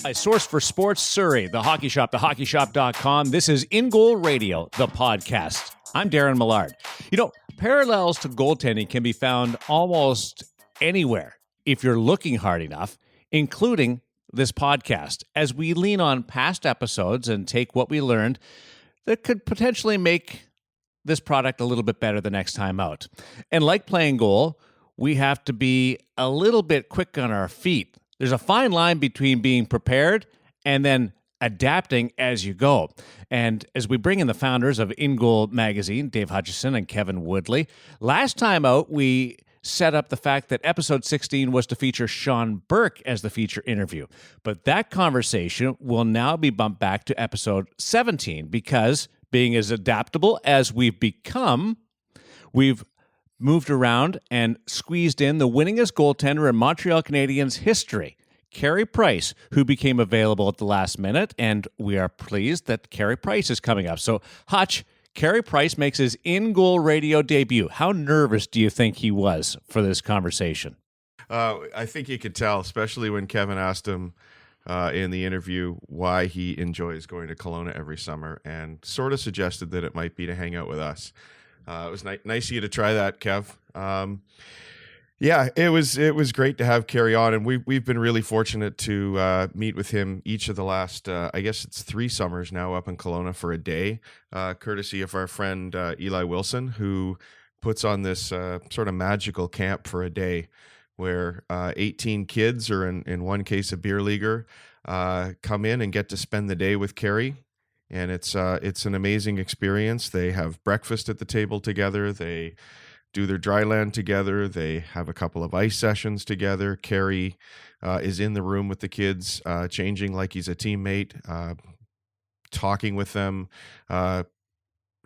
A source for sports, Surrey, the Hockey Shop, thehockeyshop.com. This is In Goal Radio, the podcast. I'm Darren Millard. You know, parallels to goaltending can be found almost anywhere if you're looking hard enough, including this podcast, as we lean on past episodes and take what we learned that could potentially make this product a little bit better the next time out. And like playing goal, we have to be a little bit quick on our feet. There's a fine line between being prepared and then adapting as you go. And as we bring in the founders of In Goal magazine, Dave Hutchison and Kevin Woodley, last time out, we set up the fact that episode 16 was to feature Sean Burke as the feature interview. But that conversation will now be bumped back to episode 17 because being as adaptable as we've become, we've moved around and squeezed in the winningest goaltender in Montreal Canadiens history, Carey Price, who became available at the last minute, and we are pleased that Carey Price is coming up. So, Hutch, Carey Price makes his in-goal radio debut. How nervous do you think he was for this conversation? I think you could tell, especially when Kevin asked him in the interview why he enjoys going to Kelowna every summer, and sort of suggested that it might be to hang out with us. It was nice of you to try that, Kev. Yeah, it was great to have Carey on, and we've been really fortunate to meet with him each of the last, I guess it's 3 summers now up in Kelowna for a day, courtesy of our friend Eli Wilson, who puts on this sort of magical camp for a day where 18 kids, or in one case a beer leaguer, come in and get to spend the day with Carey. And it's an amazing experience. They have breakfast at the table together. They do their dry land together. They have a couple of ice sessions together. Carey is in the room with the kids, changing like he's a teammate, talking with them,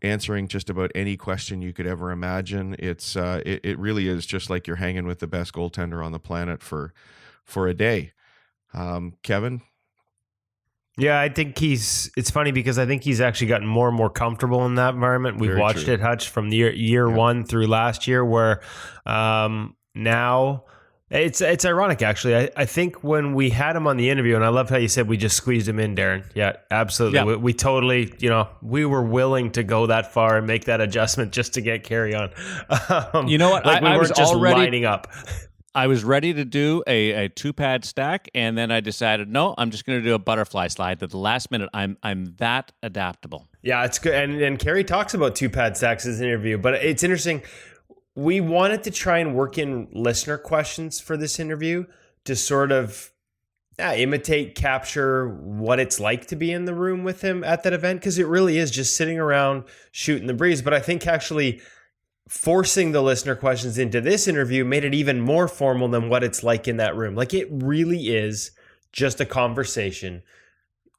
answering just about any question you could ever imagine. It really is just like you're hanging with the best goaltender on the planet for a day. Kevin? Yeah, I think it's funny because I think he's actually gotten more and more comfortable in that environment. We've watched it, Hutch, from the year one through last year, where now it's ironic, actually. I think when we had him on the interview, and I love how you said we just squeezed him in, Darren. Yeah, absolutely. Yeah. We totally, we were willing to go that far and make that adjustment just to get Carey on. You know what? Like we weren't just lining up. I was ready to do a 2-pad stack, and then I decided, no, I'm just going to do a butterfly slide. At the last minute, I'm that adaptable. Yeah, it's good. And Carey talks about 2-pad stacks in his interview, but it's interesting. We wanted to try and work in listener questions for this interview to sort of imitate, capture what it's like to be in the room with him at that event, because it really is just sitting around shooting the breeze. But I think actually forcing the listener questions into this interview made it even more formal than what it's like in that room. Like, it really is just a conversation.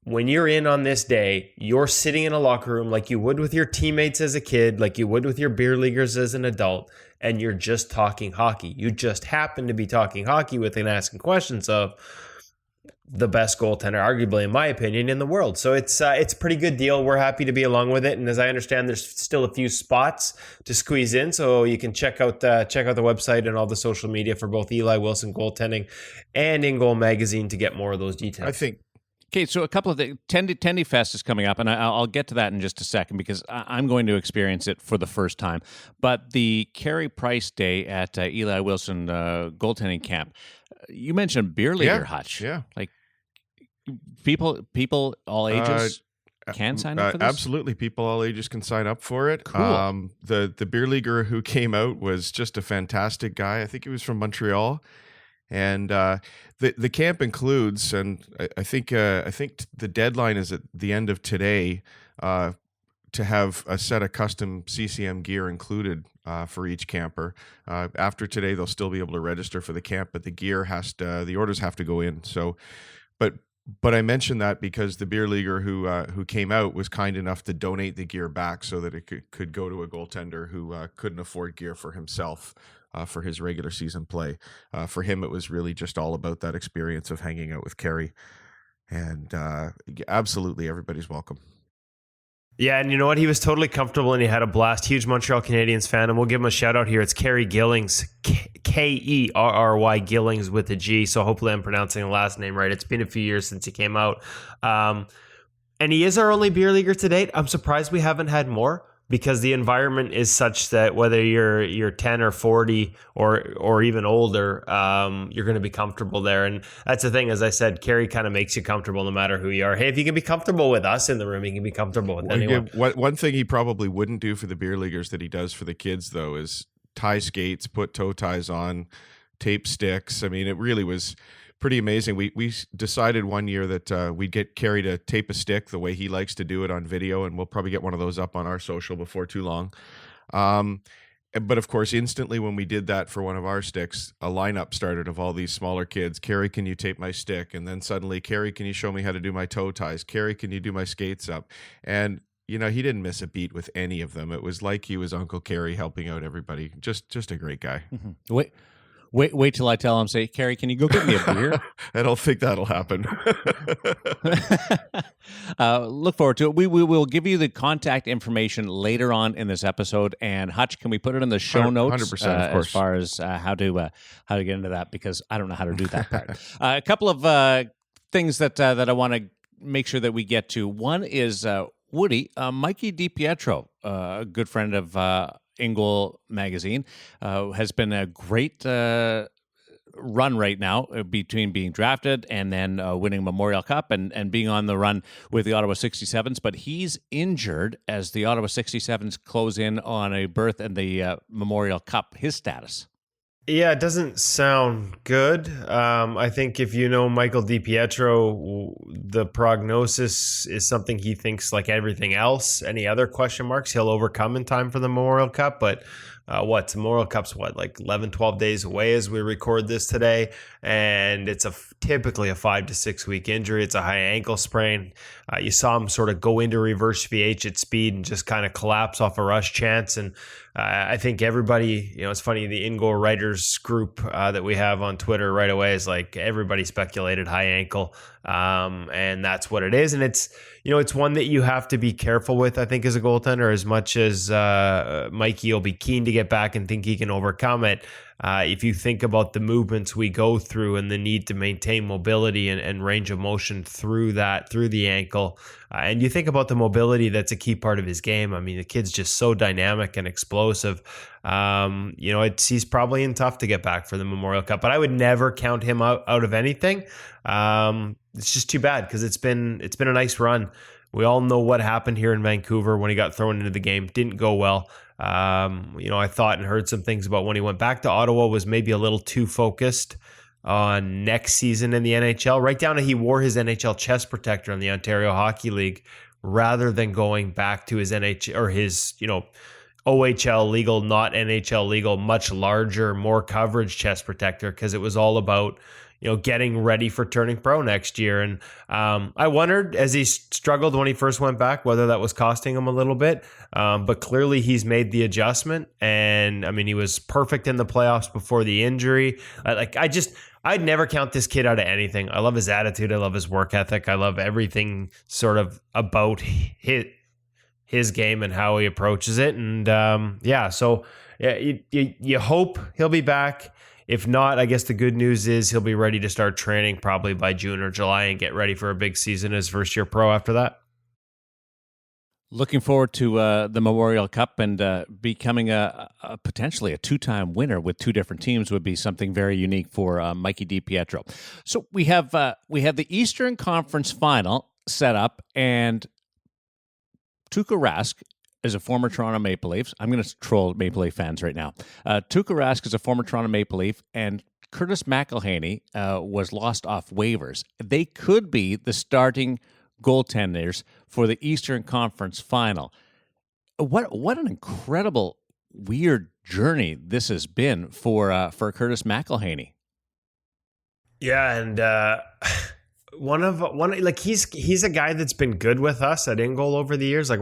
When you're in on this day, you're sitting in a locker room like you would with your teammates as a kid, like you would with your beer leaguers as an adult, and you're just talking hockey. You just happen to be talking hockey with and asking questions of the best goaltender, arguably, in my opinion, in the world. So it's a pretty good deal. We're happy to be along with it. And as I understand, there's still a few spots to squeeze in. So you can check out the website and all the social media for both Eli Wilson Goaltending and In Goal Magazine to get more of those details. I think. Okay, so a couple of things. Tendy Fest is coming up, and I'll get to that in just a second because I'm going to experience it for the first time. But the Carey Price Day at Eli Wilson Goaltending Camp, you mentioned beer leaguer, Hutch. Yeah. Like, people all ages can sign up for this? Absolutely. People all ages can sign up for it. Cool. The beer leaguer who came out was just a fantastic guy. I think he was from Montreal. And the camp includes, and I think the deadline is at the end of today, to have a set of custom CCM gear included for each camper. After today, they'll still be able to register for the camp, but the orders have to go in. So, but I mentioned that because the beer leaguer who came out was kind enough to donate the gear back so that it could go to a goaltender who couldn't afford gear for himself. For his regular season play. For him, it was really just all about that experience of hanging out with Carey. And absolutely, everybody's welcome. Yeah, and you know what? He was totally comfortable and he had a blast. Huge Montreal Canadiens fan, and we'll give him a shout out here. It's Carey Gillings, Kerry Gillings with a G. So hopefully I'm pronouncing the last name right. It's been a few years since he came out. And he is our only beer leaguer to date. I'm surprised we haven't had more, because the environment is such that whether you're 10 or 40 or even older, you're going to be comfortable there. And that's the thing, as I said, Carey kind of makes you comfortable no matter who you are. Hey, if you can be comfortable with us in the room, you can be comfortable with anyone. One thing he probably wouldn't do for the beer leaguers that he does for the kids, though, is tie skates, put toe ties on, tape sticks. I mean, it really was pretty amazing. We decided one year that we'd get Carey to tape a stick the way he likes to do it on video, and we'll probably get one of those up on our social before too long. But of course, instantly when we did that for one of our sticks, a lineup started of all these smaller kids. Carey, can you tape my stick? And then suddenly, Carey, can you show me how to do my toe ties? Carey, can you do my skates up? And he didn't miss a beat with any of them. It was like he was Uncle Carey helping out everybody. Just a great guy. Mm-hmm. Wait till I tell him, say, Carey, can you go get me a beer? I don't think that'll happen. Look forward to it. We will give you the contact information later on in this episode. And Hutch, can we put it in the show notes? 100%, of course. As far as how to get into that, because I don't know how to do that part. A couple of things that I want to make sure that we get to. One is Woody, Mikey DiPietro, a good friend of InGoal magazine, has been a great run right now between being drafted and then winning Memorial Cup and being on the run with the Ottawa 67s. But he's injured as the Ottawa 67s close in on a berth in the Memorial Cup. His status? Yeah, it doesn't sound good. I think if you know Michael DiPietro, the prognosis is something he thinks, like everything else, any other question marks, he'll overcome in time for the Memorial Cup. But Memorial Cup's like 11, 12 days away as we record this today. And it's typically a 5 to 6 week injury. It's a high ankle sprain. You saw him sort of go into reverse VH at speed and just kind of collapse off a rush chance. And I think everybody, it's funny, the InGoal writers group that we have on Twitter right away is like everybody speculated high ankle. And that's what it is. And it's one that you have to be careful with, I think, as a goaltender, as much as Mikey will be keen to get back and think he can overcome it. If you think about the movements we go through and the need to maintain mobility and range of motion through the ankle, and you think about the mobility that's a key part of his game. I mean, the kid's just so dynamic and explosive. He's probably in tough to get back for the Memorial Cup, but I would never count him out of anything. It's just too bad because it's been a nice run. We all know what happened here in Vancouver when he got thrown into the game. Didn't go well. I thought and heard some things about when he went back to Ottawa was maybe a little too focused on next season in the NHL, right down to he wore his NHL chest protector in the Ontario Hockey League rather than going back to his NHL or his, OHL legal, not NHL legal, much larger, more coverage chest protector, because it was all about getting ready for turning pro next year. And I wondered, as he struggled when he first went back, whether that was costing him a little bit. But clearly he's made the adjustment. And I mean, he was perfect in the playoffs before the injury. I'd never count this kid out of anything. I love his attitude. I love his work ethic. I love everything sort of about his game and how he approaches it. And you hope he'll be back. If not, I guess the good news is he'll be ready to start training probably by June or July and get ready for a big season as first year pro after that. Looking forward to the Memorial Cup, and becoming a potentially a two-time winner with two different teams would be something very unique for Mikey DiPietro. So we have the Eastern Conference Final set up, and Tuukka Rask is a former Toronto Maple Leafs. I'm going to troll Maple Leaf fans right now. Tuukka Rask is a former Toronto Maple Leaf, and Curtis McElhinney was lost off waivers. They could be the starting goaltenders for the Eastern Conference Final. What an incredible, weird journey this has been for Curtis McElhinney. Yeah, and he's a guy that's been good with us at InGoal over the years. Like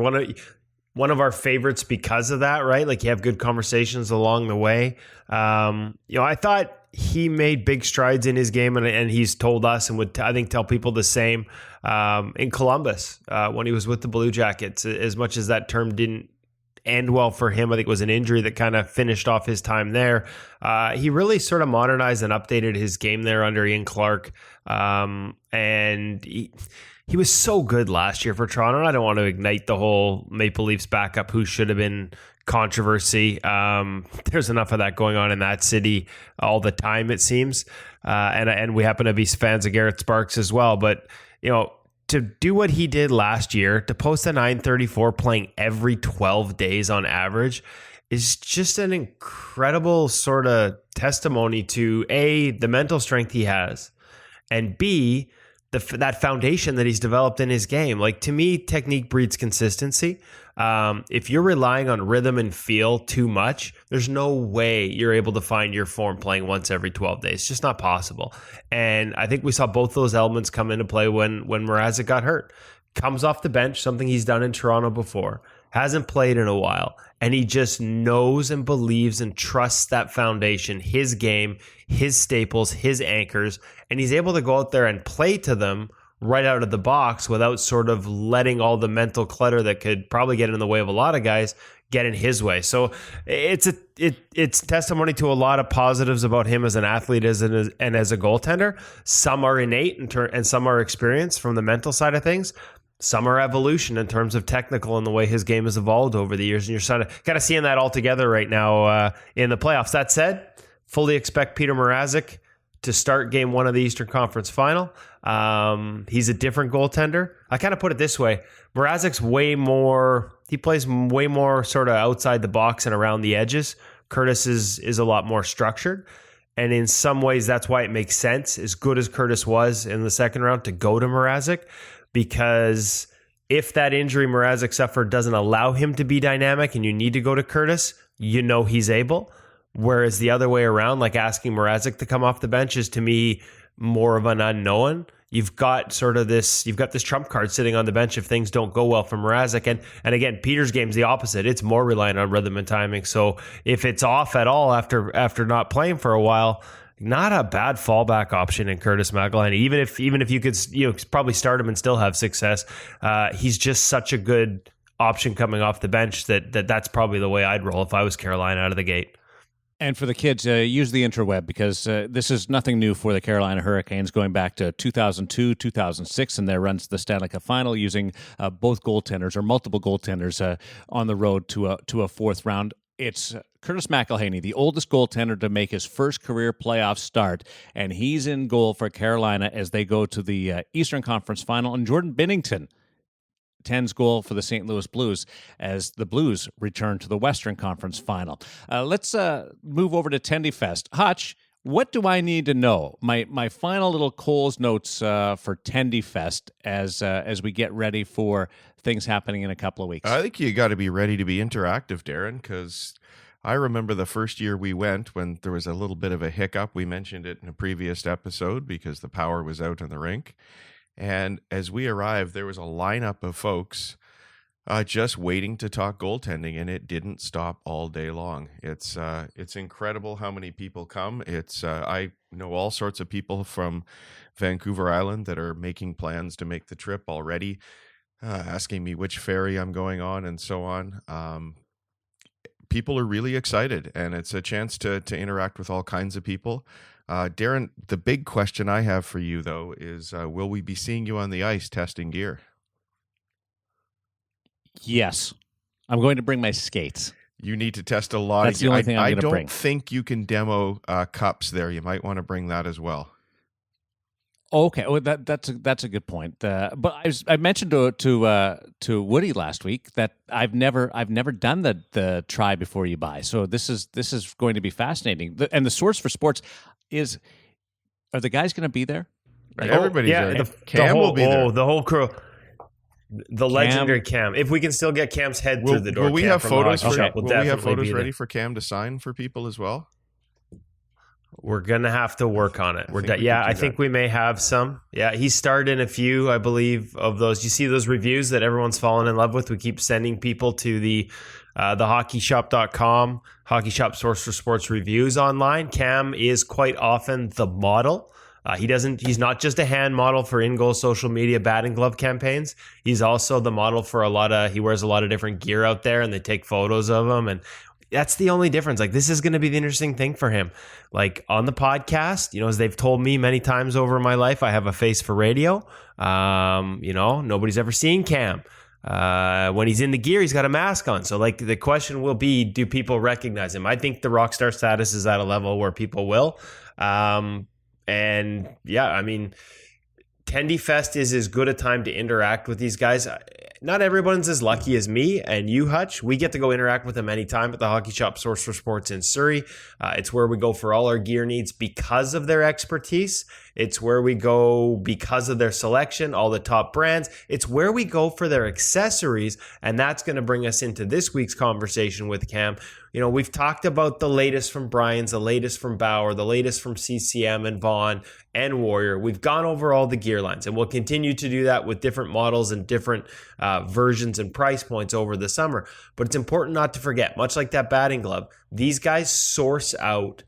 one of our favorites because of that, right? Like you have good conversations along the way. I thought he made big strides in his game, and he's told us and would, I think, tell people the same in Columbus when he was with the Blue Jackets. As much as that term didn't end well for him, I think it was an injury that kind of finished off his time there. He really sort of modernized and updated his game there under Ian Clark, and he was so good last year for Toronto. I don't want to ignite the whole Maple Leafs backup who should have been controversy. There's enough of that going on in that city all the time, it seems. And we happen to be fans of Garrett Sparks as well. But, to do what he did last year, to post a 934 playing every 12 days on average, is just an incredible sort of testimony to A, the mental strength he has, and B, that foundation that he's developed in his game. Like, to me, technique breeds consistency. If you're relying on rhythm and feel too much, there's no way you're able to find your form playing once every 12 days. It's just not possible. And I think we saw both those elements come into play when Mrazek got hurt. Comes off the bench, something he's done in Toronto before, hasn't played in a while, and he just knows and believes and trusts that foundation, his game, his staples, his anchors, and he's able to go out there and play to them right out of the box without sort of letting all the mental clutter that could probably get in the way of a lot of guys get in his way. So it's testimony to a lot of positives about him as an athlete and as a goaltender. Some are innate and some are experienced from the mental side of things. Some are evolution in terms of technical and the way his game has evolved over the years. And you're kind of seeing that all together right now in the playoffs. That said, fully expect Peter Mrazek to start game one of the Eastern Conference Final. He's a different goaltender. I kind of put it this way. Mrazek's he plays way more sort of outside the box and around the edges. Curtis is a lot more structured. And in some ways, that's why it makes sense, as good as Curtis was in the second round, to go to Mrazek. Because if that injury Mrazek suffered doesn't allow him to be dynamic and you need to go to Curtis, he's able. Whereas the other way around, like asking Mrazek to come off the bench, is to me more of an unknown. You've got this trump card sitting on the bench if things don't go well for Mrazek. And again, Peter's game's the opposite. It's more reliant on rhythm and timing. So if it's off at all after not playing for a while, not a bad fallback option in Curtis McElhinney. Even if you could probably start him and still have success, he's just such a good option coming off the bench that's probably the way I'd roll if I was Carolina out of the gate. And for the kids, use the interweb, because this is nothing new for the Carolina Hurricanes, going back to 2002, 2006, and their runs to the Stanley Cup Final using both goaltenders or multiple goaltenders on the road to a fourth round. It's Curtis McElhinney, the oldest goaltender to make his first career playoff start, and he's in goal for Carolina as they go to the Eastern Conference Final. And Jordan Binnington, 10's goal for the St. Louis Blues as the Blues return to the Western Conference Final. Let's move over to Tendy Fest. Hutch, what do I need to know? My final little Coles notes for Tendy Fest as we get ready for things happening in a couple of weeks. I think you got to be ready to be interactive, Darren, because I remember the first year we went when there was a little bit of a hiccup. We mentioned it in a previous episode because the power was out in the rink. And as we arrived, there was a lineup of folks just waiting to talk goaltending, and it didn't stop all day long. It's incredible how many people come. I know all sorts of people from Vancouver Island that are making plans to make the trip already, asking me which ferry I'm going on and so on. People are really excited, and it's a chance to interact with all kinds of people. Darren, the big question I have for you, though, is will we be seeing you on the ice testing gear? Yes. I'm going to bring my skates. You need to test a lot. That's the only thing I'm going to bring. I don't think you can demo cups there. You might want to bring that as well. Okay, well, that's a good point. But I mentioned to Woody last week that I've never done the try before you buy. So this is going to be fascinating. And the Source for Sports are the guys going to be there? Right, everybody's there. Cam will be there. The whole crew. The legendary Cam. If we can still get Cam's head through the door. Will we have photos? Will we have photos ready for Cam to sign for people as well? We're gonna have to work on it. I think we may have some. Yeah, he starred in a few, I believe, of those. You see those reviews that everyone's fallen in love with. We keep sending people to the thehockeyshop.com, Hockey Shop source for sports reviews online. Cam is quite often the model. He's not just a hand model for in-goal social media batting glove campaigns. He's also the model for he wears a lot of different gear out there, and they take photos of him. And that's the only difference. Like, this is going to be the interesting thing for him. Like, on the podcast, as they've told me many times over my life, I have a face for radio. Nobody's ever seen Cam. When he's in the gear, he's got a mask on. So, like, the question will be, do people recognize him? I think the rock star status is at a level where people will. And yeah, I mean, Tendy Fest is as good a time to interact with these guys. Not everyone's as lucky as me and you, Hutch. We get to go interact with them anytime at the Hockey Shop Source for Sports in Surrey. It's where we go for all our gear needs because of their expertise. It's where we go because of their selection, all the top brands. It's where we go for their accessories, and that's going to bring us into this week's conversation with Cam. We've talked about the latest from Brian's, the latest from Bauer, the latest from CCM and Vaughn and Warrior. We've gone over all the gear lines, and we'll continue to do that with different models and different versions and price points over the summer. But it's important not to forget, much like that batting glove, these guys source out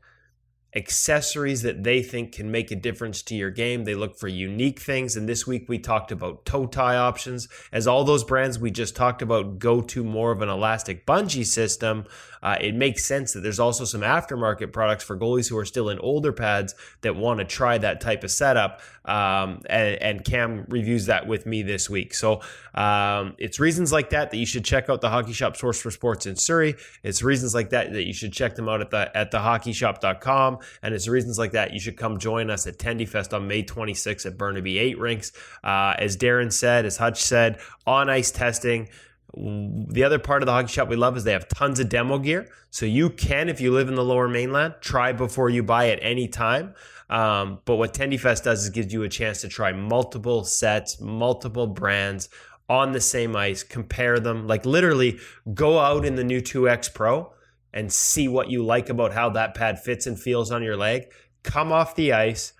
accessories that they think can make a difference to your game. They look for unique things. And this week we talked about toe tie options. As all those brands we just talked about go to more of an elastic bungee system, it makes sense that there's also some aftermarket products for goalies who are still in older pads that want to try that type of setup. And Cam reviews that with me this week. So it's reasons like that you should check out the Hockey Shop Source for Sports in Surrey. It's reasons like that you should check them out at thehockeyshop.com. And it's reasons like that you should come join us at Tendy Fest on May 26th at Burnaby 8 Rinks. As Darren said, as Hutch said, on ice testing. The other part of the Hockey Shop we love is they have tons of demo gear. So you can, if you live in the Lower Mainland, try before you buy at any time. But what Tendy Fest does is gives you a chance to try multiple sets, multiple brands on the same ice, compare them, like literally go out in the new 2X Pro and see what you like about how that pad fits and feels on your leg. Come off the ice,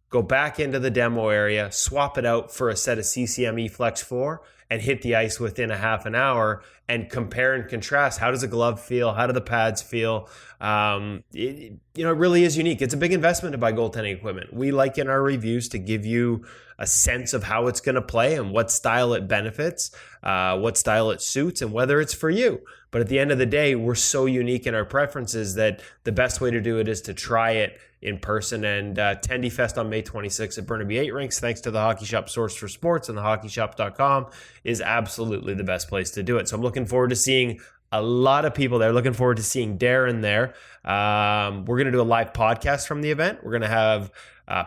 go back into the demo area, swap it out for a set of CCM E-Flex 4, and hit the ice within a half an hour and compare and contrast. How does a glove feel? How do the pads feel? It really is unique. It's a big investment to buy goaltending equipment. We like in our reviews to give you a sense of how it's going to play and what style it benefits, what style it suits, and whether it's for you. But at the end of the day, we're so unique in our preferences that the best way to do it is to try it in person. And Tendy Fest on May 26th at Burnaby 8 Rinks, thanks to the Hockey Shop Source for Sports and thehockeyshop.com, is absolutely the best place to do it. So I'm looking forward to seeing a lot of people there. Looking forward to seeing Darren there. We're going to do a live podcast from the event. We're going to have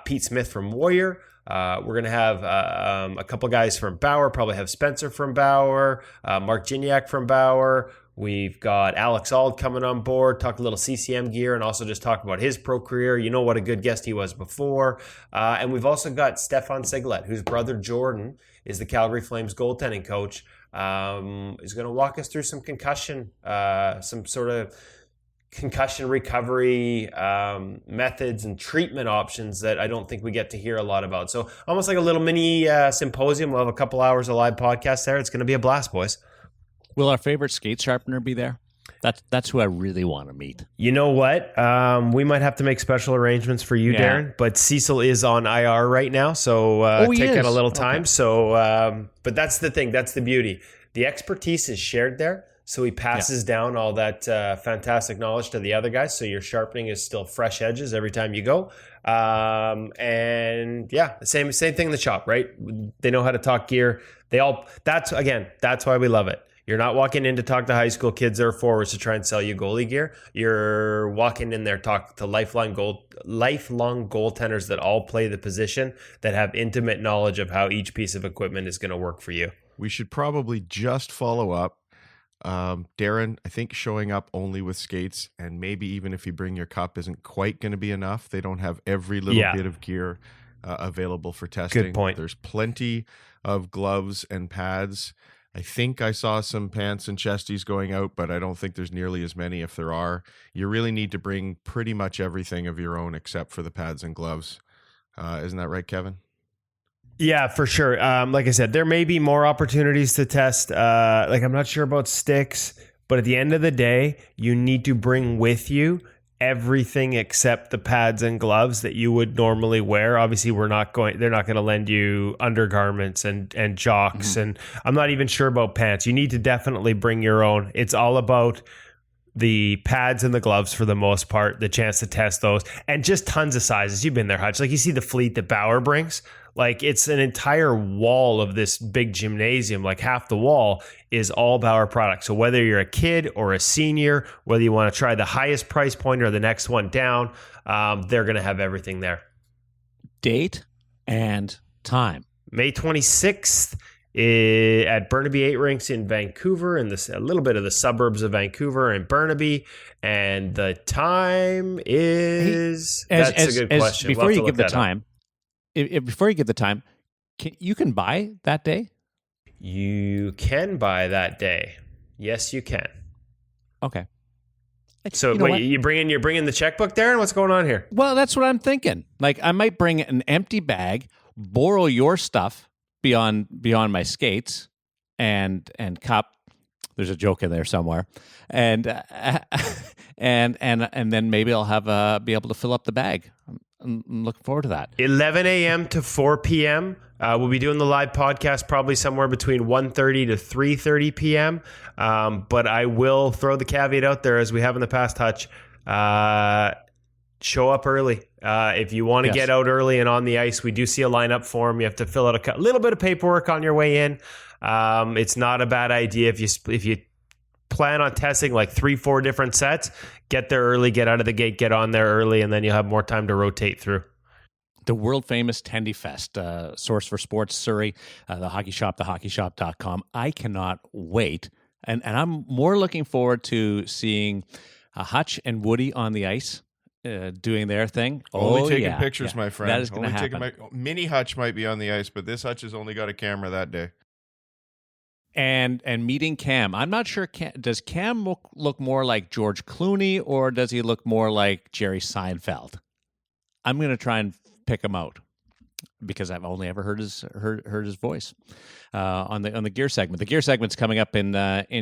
Pete Smith from Warrior. We're going to have a couple guys from Bauer, probably have Spencer from Bauer, Mark Gignac from Bauer. We've got Alex Ald coming on board, talk a little CCM gear, and also just talk about his pro career. You know what a good guest he was before. And we've also got Stefan Siglet, whose brother Jordan is the Calgary Flames goaltending coach. Is going to walk us through some concussion, some sort of concussion recovery methods and treatment options that I don't think we get to hear a lot about. So almost like a little mini symposium. We'll have a couple hours of live podcast there. It's going to be a blast, boys. Will our favorite skate sharpener be there? That's who I really want to meet. You know what? We might have to make special arrangements for you, Darren. But Cecil is on IR right now, so take out a little time. Okay. So, but that's the thing. That's the beauty. The expertise is shared there. So he passes down all that fantastic knowledge to the other guys. So your sharpening is still fresh edges every time you go. And yeah, same thing in the shop, right? They know how to talk gear. That's why we love it. You're not walking in to talk to high school kids that are forwards to try and sell you goalie gear. You're walking in there to talk to lifelong goaltenders that all play the position, that have intimate knowledge of how each piece of equipment is going to work for you. We should probably just follow up. Darren, I think showing up only with skates, and maybe even if you bring your cup, isn't quite going to be enough. They don't have every little bit of gear available for testing. Good point. There's plenty of gloves and pads. I think I saw some pants and chesties going out, but I don't think there's nearly as many if there are. You really need to bring pretty much everything of your own except for the pads and gloves. Isn't that right, Kevin? Yeah, for sure. Like I said, there may be more opportunities to test. I'm not sure about sticks. But at the end of the day, you need to bring with you everything except the pads and gloves that you would normally wear. Obviously, they're not going to lend you undergarments and jocks. And I'm not even sure about pants. You need to definitely bring your own. It's all about the pads and the gloves for the most part, the chance to test those, and just tons of sizes. You've been there, Hutch. Like, you see the fleet that Bauer brings. Like, it's an entire wall of this big gymnasium. Like, half the wall is all Bauer products. So whether you're a kid or a senior, whether you want to try the highest price point or the next one down, they're going to have everything there. Date and time. May 26th at Burnaby 8 Rinks in Vancouver, and a little bit of the suburbs of Vancouver and Burnaby. And the time is... That's a good question. Before you give the time... Before you get the time, you can buy that day? You can buy that day. Yes, you can. Okay. So you're bringing the checkbook, Darren? What's going on here? Well, that's what I'm thinking. Like, I might bring an empty bag, borrow your stuff beyond my skates and cup. There's a joke in there somewhere, and then maybe I'll be able to fill up the bag. I'm looking forward to that. 11 a.m. to 4 p.m. We'll be doing the live podcast probably somewhere between 1:30 to 3:30 p.m. But I will throw the caveat out there, as we have in the past, Hutch. Show up early. If you want to get out early and on the ice, we do see a lineup form. You have to fill out a little bit of paperwork on your way in. It's not a bad idea if you plan on testing like 3-4 different sets. Get there early, get out of the gate, get on there early, and then you'll have more time to rotate through. The world famous Tendy Fest, source for sports Surrey, the hockey shop, thehockeyshop.com. I cannot wait. And I'm more looking forward to seeing Hutch and Woody on the ice doing their thing. Only taking pictures, my friend. That is going to happen. Mini Hutch might be on the ice, but this Hutch has only got a camera that day. And meeting Cam. I'm not sure. Does Cam look more like George Clooney, or does he look more like Jerry Seinfeld? I'm going to try and pick him out because I've only ever heard his voice on the gear segment. The gear segment's coming up in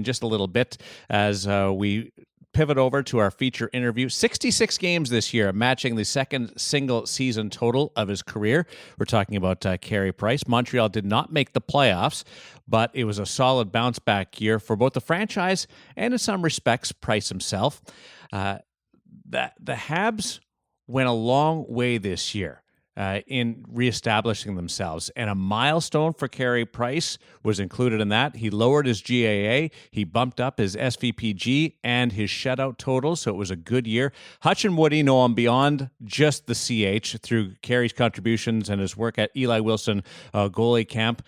just a little bit as we pivot over to our feature interview. 66 games this year, matching the second single season total of his career. We're talking about Carey Price. Montreal did not make the playoffs, but it was a solid bounce back year for both the franchise and, in some respects, Price himself. The Habs went a long way this year in reestablishing themselves, and a milestone for Carey Price was included in that. He lowered his GAA, he bumped up his SVPG and his shutout total, so it was a good year. Hutch and Woody know him beyond just the CH through Carey's contributions and his work at Eli Wilson goalie camp,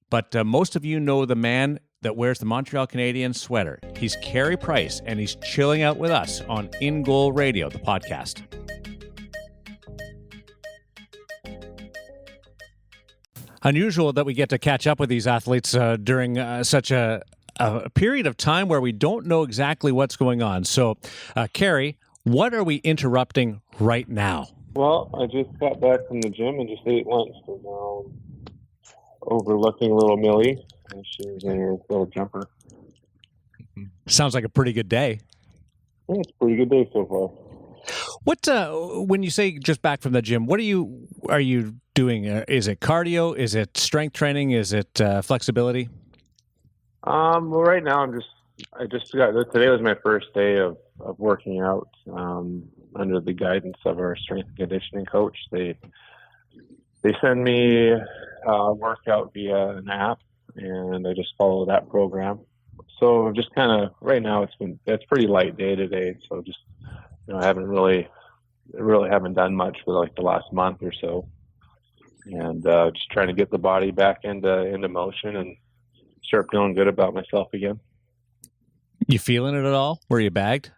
but most of you know the man that wears the Montreal Canadiens sweater. He's Carey Price, and he's chilling out with us on In Goal Radio, the podcast. Unusual that we get to catch up with these athletes during such a period of time where we don't know exactly what's going on. So, Carey, what are we interrupting right now? Well, I just got back from the gym and just ate lunch. So now I'm overlooking little Millie, and she's in her little jumper. Sounds like a pretty good day. Yeah, it's a pretty good day so far. What when you say just back from the gym, what are you doing? Is it cardio? Is it strength training? Is it flexibility? Well, right now today was my first day of working out under the guidance of our strength and conditioning coach. They send me a workout via an app, and I just follow that program. So just kind of right now it's pretty light day today. So just I haven't really haven't done much for like the last month or so, and just trying to get the body back into motion and start feeling good about myself again. You feeling it at all? Were you bagged?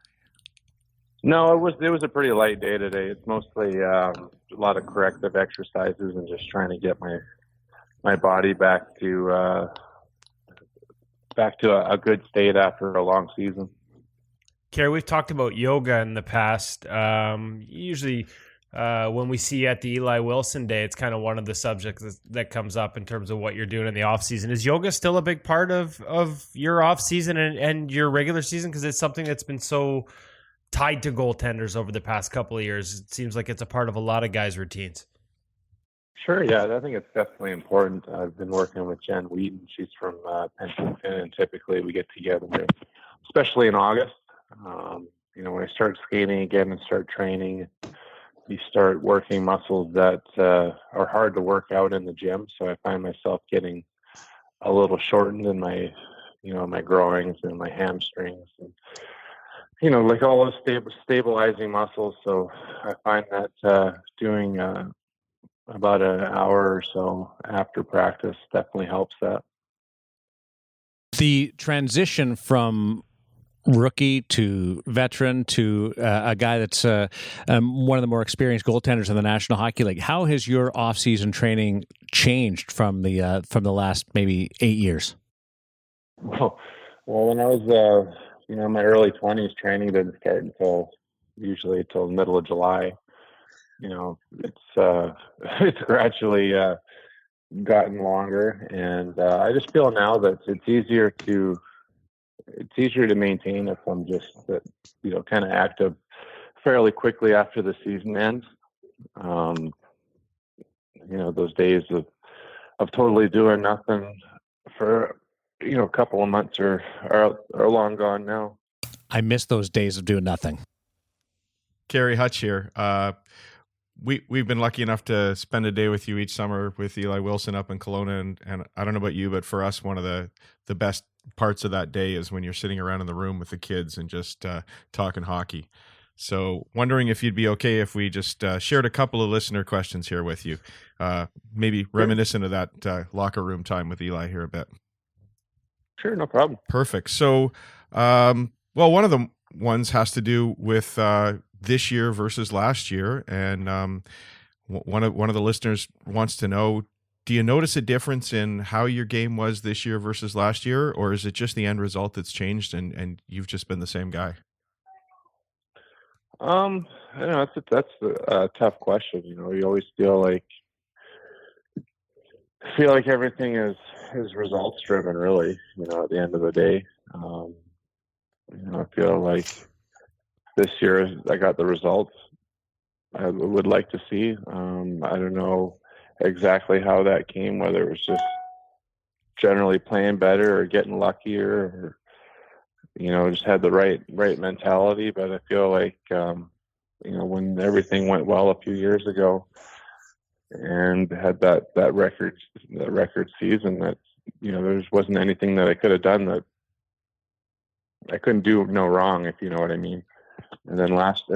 No, it was a pretty light day today. It's mostly a lot of corrective exercises and just trying to get my body back to a good state after a long season. Carey, we've talked about yoga in the past. You usually when we see you at the Eli Wilson Day, it's kind of one of the subjects that comes up in terms of what you're doing in the off season. Is yoga still a big part of your off season and your regular season? Because it's something that's been so tied to goaltenders over the past couple of years. It seems like it's a part of a lot of guys' routines. Sure, yeah, I think it's definitely important. I've been working with Jen Wheaton. She's from Penticton, and typically we get together, especially in August. When I start skating again and start training, you start working muscles that are hard to work out in the gym. So I find myself getting a little shortened in my, my groins and my hamstrings, and like all those stabilizing muscles. So I find that doing about an hour or so after practice definitely helps that. The transition from rookie to veteran to a guy that's one of the more experienced goaltenders in the National Hockey League. How has your off-season training changed from the last maybe 8 years? Well, when I was in my early 20s, training didn't start until the middle of July. It's gradually gotten longer, and I just feel now that it's easier to maintain if I'm just kind of active fairly quickly after the season ends. Those days of totally doing nothing for a couple of months are long gone now. I miss those days of doing nothing. Carey Hutch here. We've been lucky enough to spend a day with you each summer with Eli Wilson up in Kelowna, and I don't know about you, but for us, one of the best parts of that day is when you're sitting around in the room with the kids and just talking hockey. So wondering if you'd be okay if we just shared a couple of listener questions here with you, maybe reminiscent of that locker room time with Eli here a bit. Sure, no problem. Perfect. So, one of the ones has to do with this year versus last year, and one of the listeners wants to know: do you notice a difference in how your game was this year versus last year, or is it just the end result that's changed, and you've just been the same guy? I don't know. That's a tough question. You always feel like everything is results driven, really. At the end of the day, I feel like this year I got the results I would like to see. I don't know exactly how that came, whether it was just generally playing better or getting luckier, or just had the right mentality. But I feel like when everything went well a few years ago and had that record season, that there just wasn't anything that I could have done that I couldn't do no wrong, if you know what I mean. And then last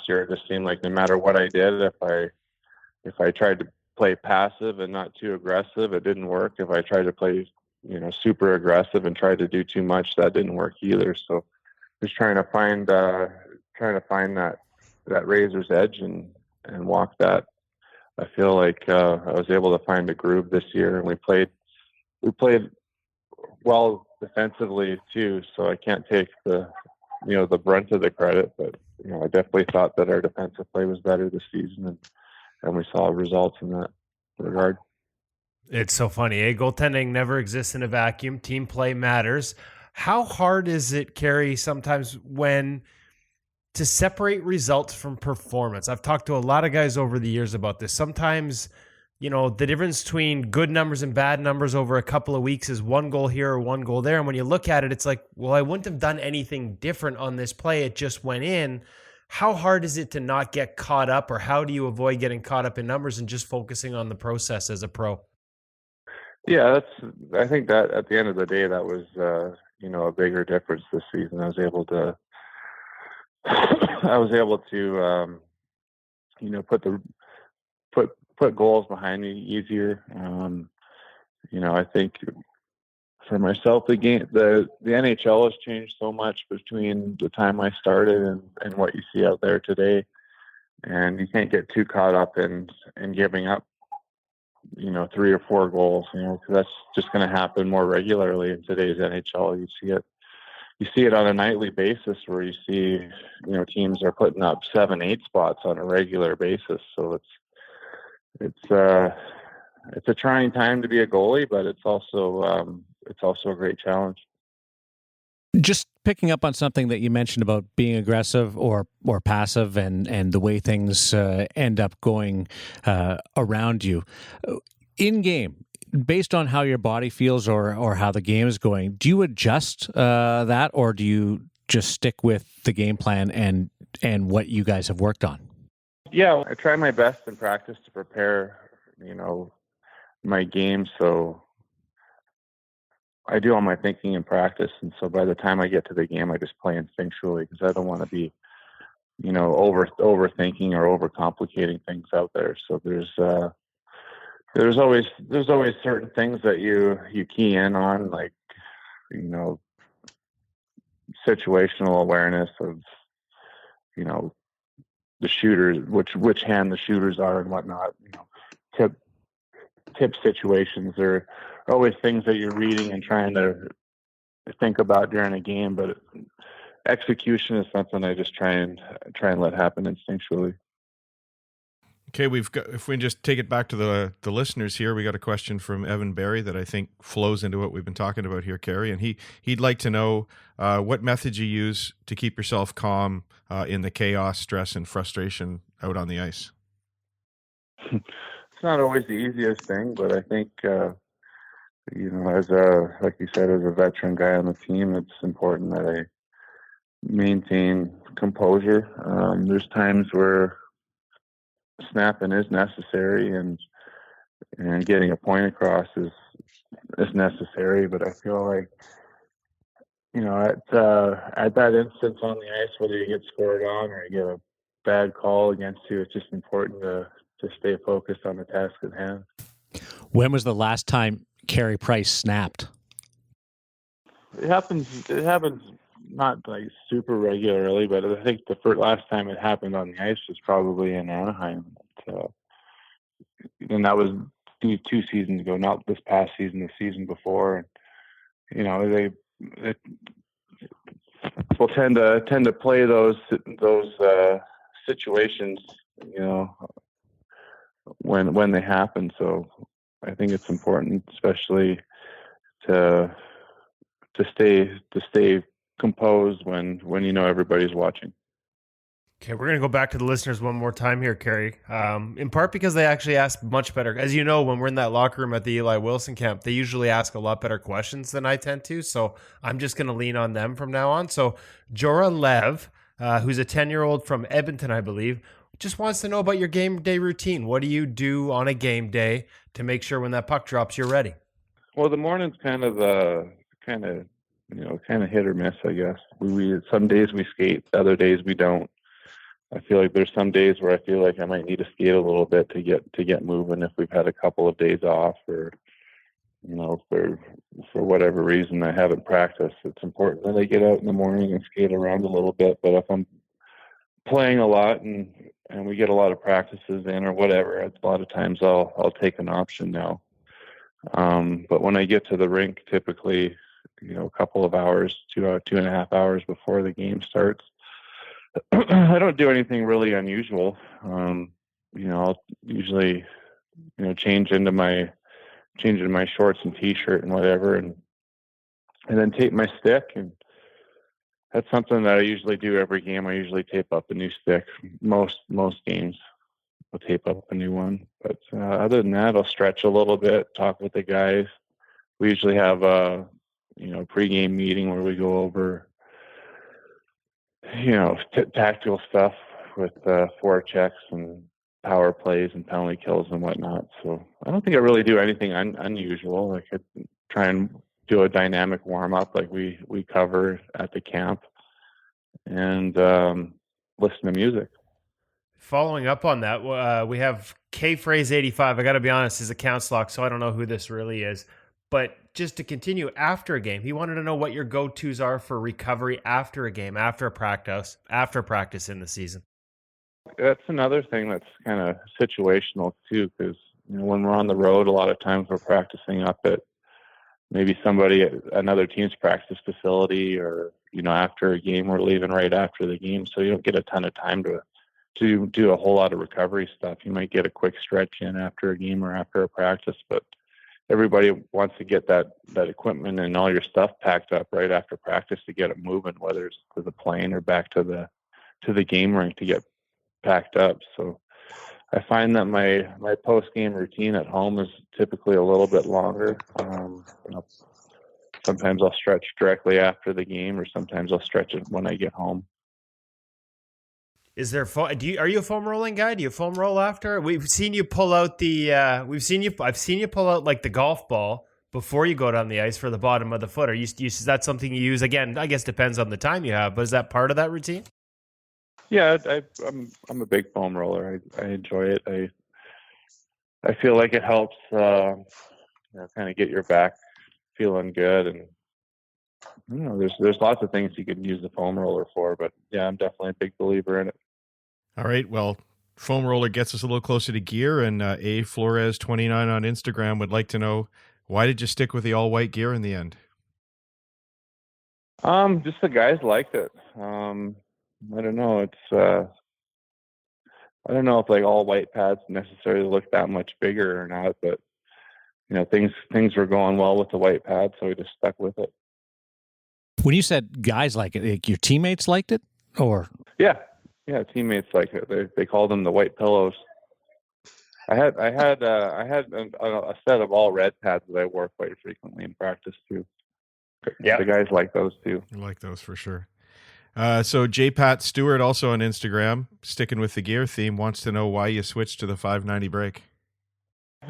year it just seemed like no matter what I did, if I tried to play passive and not too aggressive, it didn't work. If I tried to play super aggressive and tried to do too much, that didn't work either. So just trying to find that razor's edge and walk that. I feel like I was able to find a groove this year, and we played well defensively too. So I can't take the brunt of the credit, but I definitely thought that our defensive play was better this season, and we saw results in that regard. It's so funny, eh? Goaltending never exists in a vacuum. Team play matters. How hard is it, Carey, sometimes when to separate results from performance? I've talked to a lot of guys over the years about this. Sometimes, the difference between good numbers and bad numbers over a couple of weeks is one goal here or one goal there. And when you look at it, it's like, well, I wouldn't have done anything different on this play. It just went in. How hard is it to not get caught up, or how do you avoid getting caught up in numbers and just focusing on the process as a pro? Yeah, I think that at the end of the day, that was, a bigger difference this season. I was able to put goals behind me easier. I think for myself, the NHL has changed so much between the time I started and what you see out there today. And you can't get too caught up in giving up, 3 or 4 goals, because that's just going to happen more regularly in today's NHL. You see it you see it on a nightly basis where you see, teams are putting up 7-8 spots on a regular basis. So it's a trying time to be a goalie, but it's also a great challenge. Just picking up on something that you mentioned about being aggressive or passive, and the way things end up going around you in game, based on how your body feels or how the game is going. Do you adjust that, or do you just stick with the game plan and what you guys have worked on? Yeah, I try my best in practice to prepare, my game. So I do all my thinking in practice, and so by the time I get to the game, I just play instinctually, because I don't want to be, overthinking or overcomplicating things out there. So there's always certain things that you key in on, like, situational awareness of, the shooters, which hand the shooters are and whatnot. Tip situations are always things that you're reading and trying to think about during a game, but execution is something I just try and let happen instinctually. Okay, if we just take it back to the listeners here, we got a question from Evan Barry that I think flows into what we've been talking about here, Carey, and he'd like to know what methods you use to keep yourself calm in the chaos, stress, and frustration out on the ice. It's not always the easiest thing, but I think like you said, as a veteran guy on the team, it's important that I maintain composure. There's times where snapping is necessary, and getting a point across is necessary. But I feel like, at that instance on the ice, whether you get scored on or you get a bad call against you, it's just important to stay focused on the task at hand. When was the last time Carey Price snapped? It happens not like super regularly, but I think the last time it happened on the ice was probably in Anaheim. And that was 2 seasons ago, not this past season, the season before. And, they will tend to play those situations, when they happen. So I think it's important, especially to stay composed when everybody's watching. Okay, we're going to go back to the listeners one more time here, Carey. In part because they actually ask much better. As you know, when we're in that locker room at the Eli Wilson camp, they usually ask a lot better questions than I tend to. So I'm just going to lean on them from now on. So Jorah Lev, who's a 10-year-old from Edmonton, I believe, just wants to know about your game day routine. What do you do on a game day to make sure when that puck drops, you're ready? Well, the morning's kind of hit or miss, I guess. We some days we skate, other days we don't. I feel like there's some days where I feel like I might need to skate a little bit to get moving if we've had a couple of days off, or for whatever reason I haven't practiced. It's important that I get out in the morning and skate around a little bit. But if I'm playing a lot and we get a lot of practices in or whatever, a lot of times I'll take an option now. But when I get to the rink, typically, a couple of hours, 2.5 hours before the game starts, I don't do anything really unusual. I'll usually, change into my shorts and t-shirt and whatever, and then tape my stick. And that's something that I usually do every game. I usually tape up a new stick. Most games I'll tape up a new one. But other than that, I'll stretch a little bit, talk with the guys. We usually have a pregame meeting where we go over tactical stuff with forechecks and power plays and penalty kills and whatnot. So I don't think I really do anything unusual. I could try and do a dynamic warm up like we cover at the camp, and listen to music. Following up on that, we have KPhrase85. I got to be honest, his account's locked, so I don't know who this really is. But just to continue, after a game, he wanted to know what your go-tos are for recovery after a game, after practice in the season. That's another thing that's kind of situational too, because when we're on the road, a lot of times we're practicing up at maybe somebody at another team's practice facility, or after a game, we're leaving right after the game, so you don't get a ton of time to do a whole lot of recovery stuff. You might get a quick stretch in after a game or after a practice, but everybody wants to get that equipment and all your stuff packed up right after practice to get it moving, whether it's to the plane or back to the game rink to get packed up. So I find that my post-game routine at home is typically a little bit longer. Sometimes I'll stretch directly after the game, or sometimes I'll stretch it when I get home. Is there are you a foam rolling guy? Do you foam roll after? We've seen you pull out I've seen you pull out like the golf ball before you go down the ice for the bottom of the foot. Is that something you use? Again, I guess depends on the time you have, but is that part of that routine? Yeah, I'm a big foam roller. I enjoy it. I feel like it helps kind of get your back feeling good, and there's lots of things you can use the foam roller for, but yeah, I'm definitely a big believer in it. All right, well, foam roller gets us a little closer to gear, and A Flores 29 on Instagram would like to know, why did you stick with the all white gear in the end? Just the guys liked it. I don't know. I don't know if like all white pads necessarily look that much bigger or not, but things were going well with the white pad, so we just stuck with it. When you said guys like it, like your teammates liked it, or? Yeah, teammates like it. They called them the white pillows. I had a set of all red pads that I wore quite frequently in practice too. Yeah, the guys like those too. I like those for sure. So J. Pat Stewart, also on Instagram, sticking with the gear theme, wants to know why you switched to the 590 break.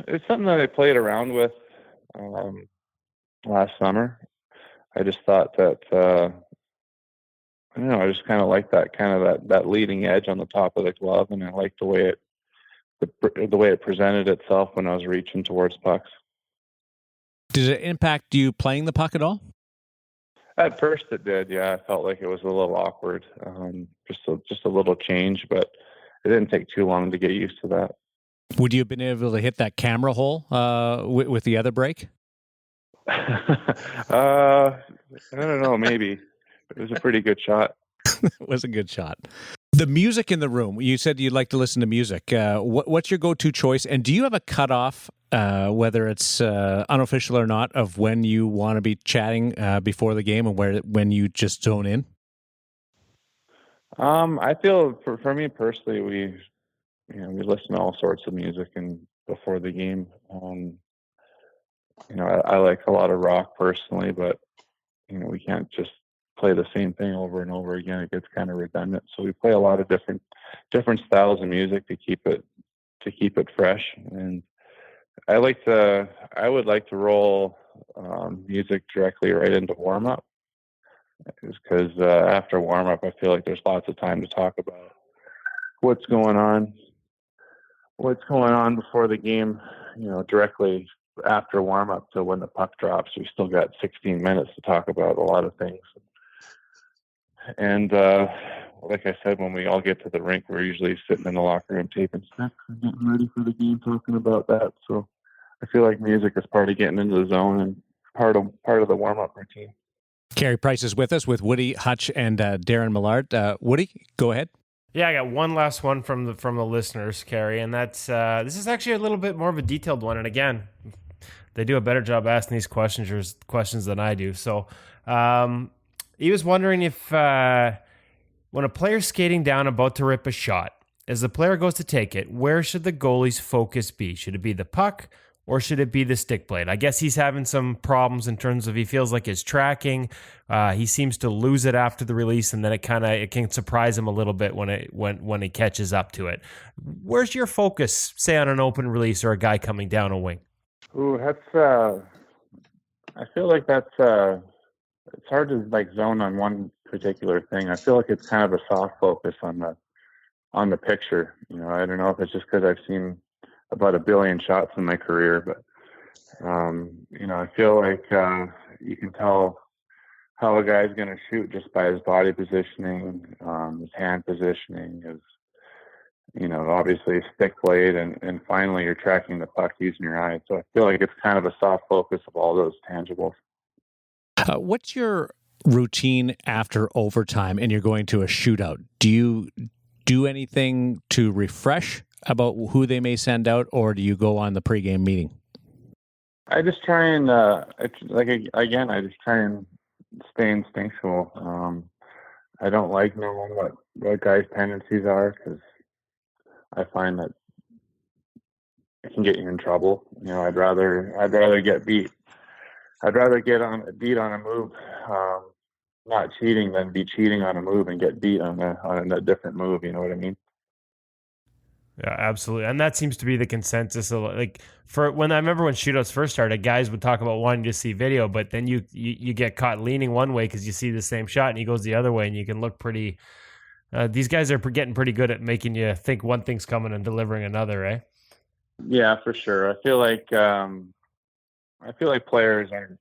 It's something that I played around with last summer. I just thought that I don't know. I just kind of like that leading edge on the top of the glove, and I like the way it presented itself when I was reaching towards pucks. Did it impact you playing the puck at all? At first it did, yeah. I felt like it was a little awkward, just a little change, but it didn't take too long to get used to that. Would you have been able to hit that camera hole with the other break? I don't know, maybe. It was a pretty good shot. It was a good shot. The music in the room, you said you'd like to listen to music. What's your go-to choice? And do you have a cutoff, whether it's unofficial or not, of when you want to be chatting before the game and when you just zone in? I feel for me personally, we listen to all sorts of music and before the game. I like a lot of rock personally, but we can't just play the same thing over and over again. It gets kind of redundant. So we play a lot of different styles of music to keep it fresh. And I would like to roll music directly right into warm up, because after warm up, I feel like there's lots of time to talk about what's going on before the game. Directly after warm up to when the puck drops, we still got 16 minutes to talk about a lot of things. And like I said, when we all get to the rink, we're usually sitting in the locker room taping sticks and getting ready for the game, talking about that. So I feel like music is part of getting into the zone and part of the warm-up routine. Carey Price is with us with Woody Hutch and Darren Millard. Woody, go ahead. Yeah, I got one last one from the listeners, Carey, and that's this is actually a little bit more of a detailed one. And again, they do a better job asking these questions than I do. So he was wondering if when a player's skating down about to rip a shot, as the player goes to take it, where should the goalie's focus be? Should it be the puck or should it be the stick blade? I guess he's having some problems in terms of he feels like his tracking. He seems to lose it after the release, and then it can surprise him a little bit when he catches up to it. Where's your focus, say on an open release or a guy coming down a wing? Ooh, I feel like that's it's hard to zone on one particular thing. I feel like it's kind of a soft focus on the picture. I don't know if it's just because I've seen about 1 billion shots in my career, but I feel like you can tell how a guy's going to shoot just by his body positioning, his hand positioning, obviously stick blade, and finally you're tracking the puck using your eyes. So I feel like it's kind of a soft focus of all those tangibles. What's your routine after overtime and you're going to a shootout? Do you do anything to refresh about who they may send out, or do you go on the pregame meeting? I just try and, I just try and stay instinctual. I don't like knowing what guys' tendencies are, because I find that it can get you in trouble. I'd rather get beat. I'd rather get beat on a move, not cheating, than be cheating on a move and get beat on a different move. You know what I mean? Yeah, absolutely. And that seems to be the consensus. Like, for when I remember when shootouts first started, guys would talk about wanting to see video, but then you get caught leaning one way because you see the same shot and he goes the other way, and you can look pretty. These guys are getting pretty good at making you think one thing's coming and delivering another, eh? Yeah, for sure. I feel like players aren't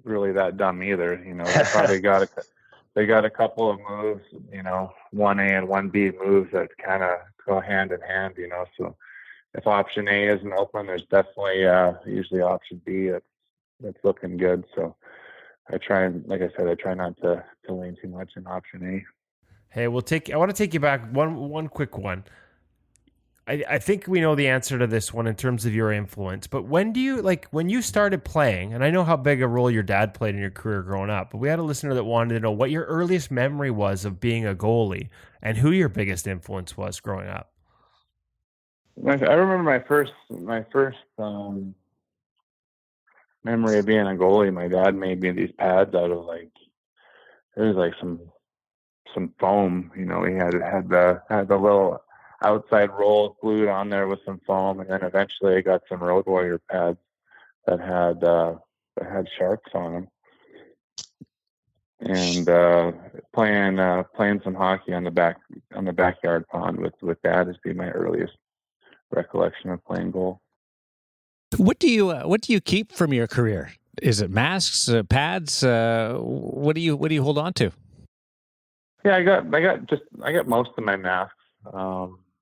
really that dumb either. They probably got a couple of moves, 1A and 1B moves that kind of go hand in hand, so if option A isn't open, there's definitely usually option B that's looking good. So I try not to lean too much in option A. Hey, I want to take you back one quick one. I think we know the answer to this one in terms of your influence, but when you started playing, and I know how big a role your dad played in your career growing up, but we had a listener that wanted to know what your earliest memory was of being a goalie and who your biggest influence was growing up. I remember my first memory of being a goalie. My dad made me these pads out of some foam. He had the little outside roll glued on there with some foam, and then eventually I got some Road Warrior pads that had sharks on them. And playing some hockey on the backyard pond with Dad has been my earliest recollection of playing goal. What do you keep from your career? Is it masks, pads? What do you hold on to? Yeah, I got most of my masks.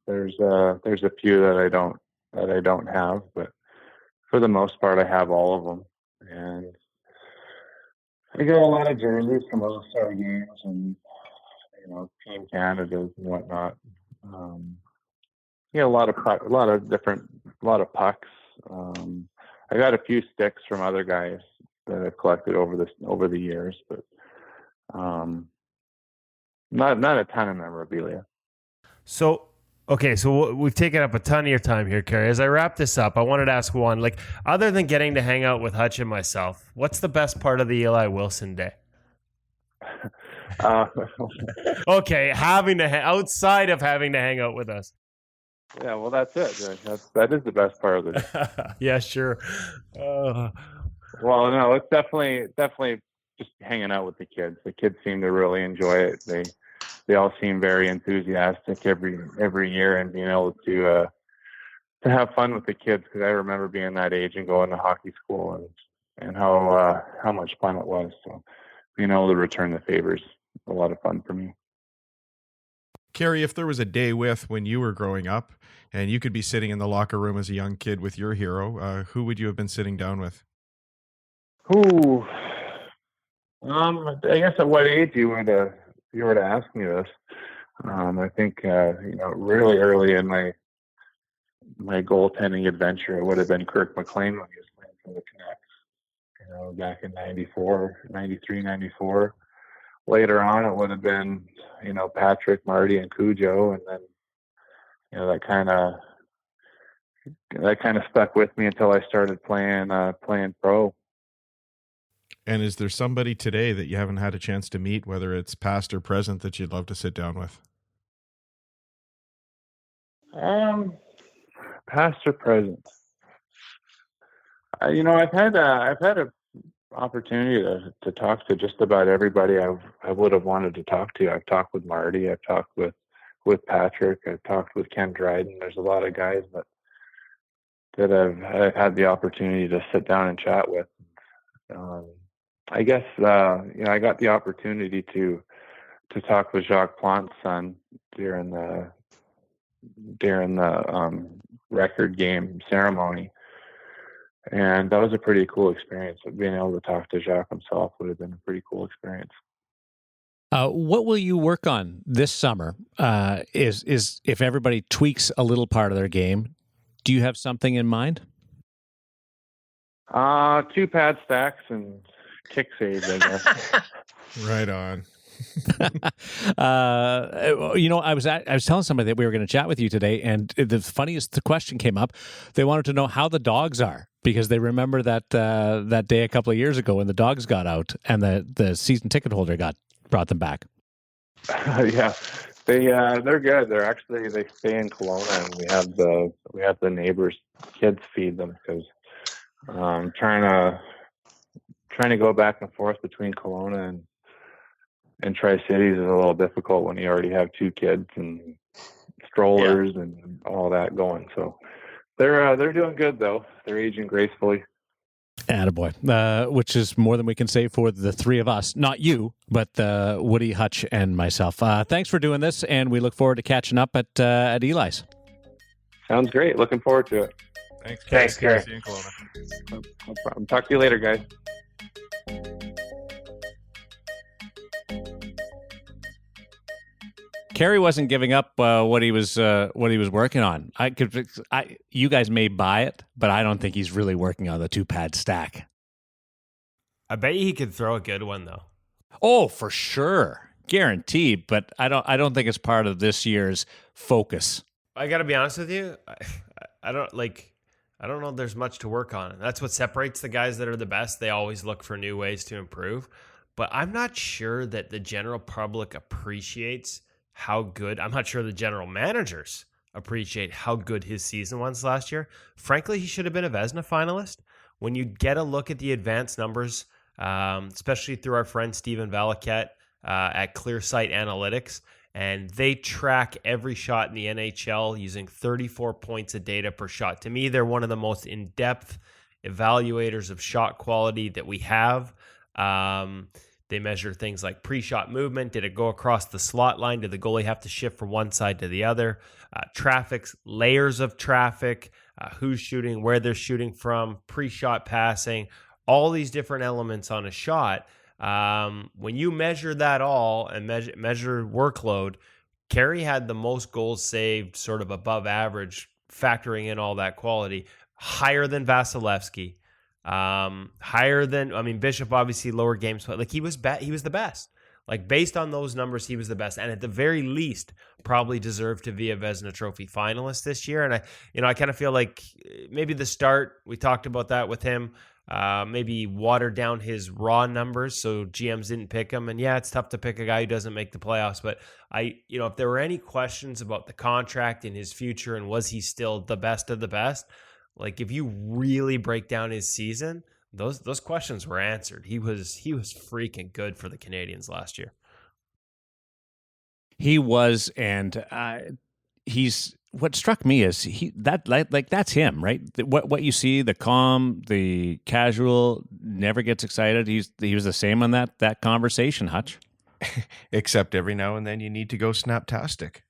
There's a few that I don't have, but for the most part, I have all of them. And I got a lot of jerseys from All-Star games and Team Canadas and whatnot. A lot of pucks. I got a few sticks from other guys that I've collected over the years, but not a ton of memorabilia. So we've taken up a ton of your time here, Carey. As I wrap this up, I wanted to ask one, other than getting to hang out with Hutch and myself, what's the best part of the Eli Wilson day? Okay, outside of having to hang out with us. Yeah, well, that's it. That is the best part of it. Yeah, sure. Well, no, it's definitely just hanging out with the kids. The kids seem to really enjoy it. They all seem very enthusiastic every year, and being able to have fun with the kids, because I remember being that age and going to hockey school and how much fun it was. So being able to return the favors, a lot of fun for me. Carey, if there was a day when you were growing up and you could be sitting in the locker room as a young kid with your hero, who would you have been sitting down with? Ooh, I guess at what age you were to ask me this. I think really early in my goaltending adventure, it would have been Kirk McLean when he was playing for the Canucks. Back in 93, 94. Later on, it would have been, Patrick, Marty, and Cujo, and then, that kind of stuck with me until I started playing pro. And is there somebody today that you haven't had a chance to meet, whether it's past or present, that you'd love to sit down with? Past or present? I've had a opportunity to talk to just about everybody I would have wanted to talk to. I've talked with Marty. I've talked with Patrick. I've talked with Ken Dryden. There's a lot of guys that I've had the opportunity to sit down and chat with. I guess I got the opportunity to talk with Jacques Plante's son during during the record game ceremony. And that was a pretty cool experience. Being able to talk to Jacques himself would have been a pretty cool experience. What will you work on this summer? Is if everybody tweaks a little part of their game, do you have something in mind? 2 pad stacks and kick saves, I guess. Right on. I was telling somebody that we were going to chat with you today, and the question came up. They wanted to know how the dogs are because they remember that day a couple of years ago when the dogs got out and the season ticket holder brought them back. Yeah, they're good. They stay in Kelowna, and we have the neighbors' kids feed them because trying to go back and forth between Kelowna and Tri-Cities is a little difficult when you already have 2 kids and strollers and all that going. So they're doing good though. They're aging gracefully. Attaboy, which is more than we can say for the 3 of us. Not you, but Woody, Hutch, and myself. Thanks for doing this, and we look forward to catching up at Eli's. Sounds great. Looking forward to it. Thanks, Carey. See you in Kelowna. No problem. Talk to you later, guys. Carey wasn't giving up what he was working on. You guys may buy it, but I don't think he's really working on the 2 pad stack. I bet he could throw a good one though. Oh, for sure, guaranteed. But I don't think it's part of this year's focus. I got to be honest with you. I don't know if there's much to work on. That's what separates the guys that are the best. They always look for new ways to improve. But I'm not sure that the general public appreciates how good. I'm not sure the general managers appreciate how good his season was last year. Frankly, he should have been a Vezina finalist. When you get a look at the advanced numbers, especially through our friend Stephen Valaket at ClearSight Analytics, and they track every shot in the NHL using 34 points of data per shot. To me, they're one of the most in-depth evaluators of shot quality that we have. They measure things like pre-shot movement. Did it go across the slot line? Did the goalie have to shift from one side to the other? Traffic, layers of traffic, who's shooting, where they're shooting from, pre-shot passing, all these different elements on a shot. When you measure that all and measure workload, Carey had the most goals saved, sort of above average, factoring in all that quality, higher than Vasilevsky. Higher than, Bishop obviously lower games, but like he was the best. Like based on those numbers, he was the best, and at the very least, probably deserved to be a Vezina Trophy finalist this year. And I kind of feel like maybe the start we talked about that with him, maybe watered down his raw numbers, so GMs didn't pick him. And yeah, it's tough to pick a guy who doesn't make the playoffs. But if there were any questions about the contract and his future, and was he still the best of the best? Like if you really break down his season, those questions were answered. He was freaking good for the Canadians last year. He was, and he's. What struck me is that's him, right? What you see, the calm, the casual, never gets excited. He was the same on that conversation, Hutch. Except every now and then you need to go snaptastic.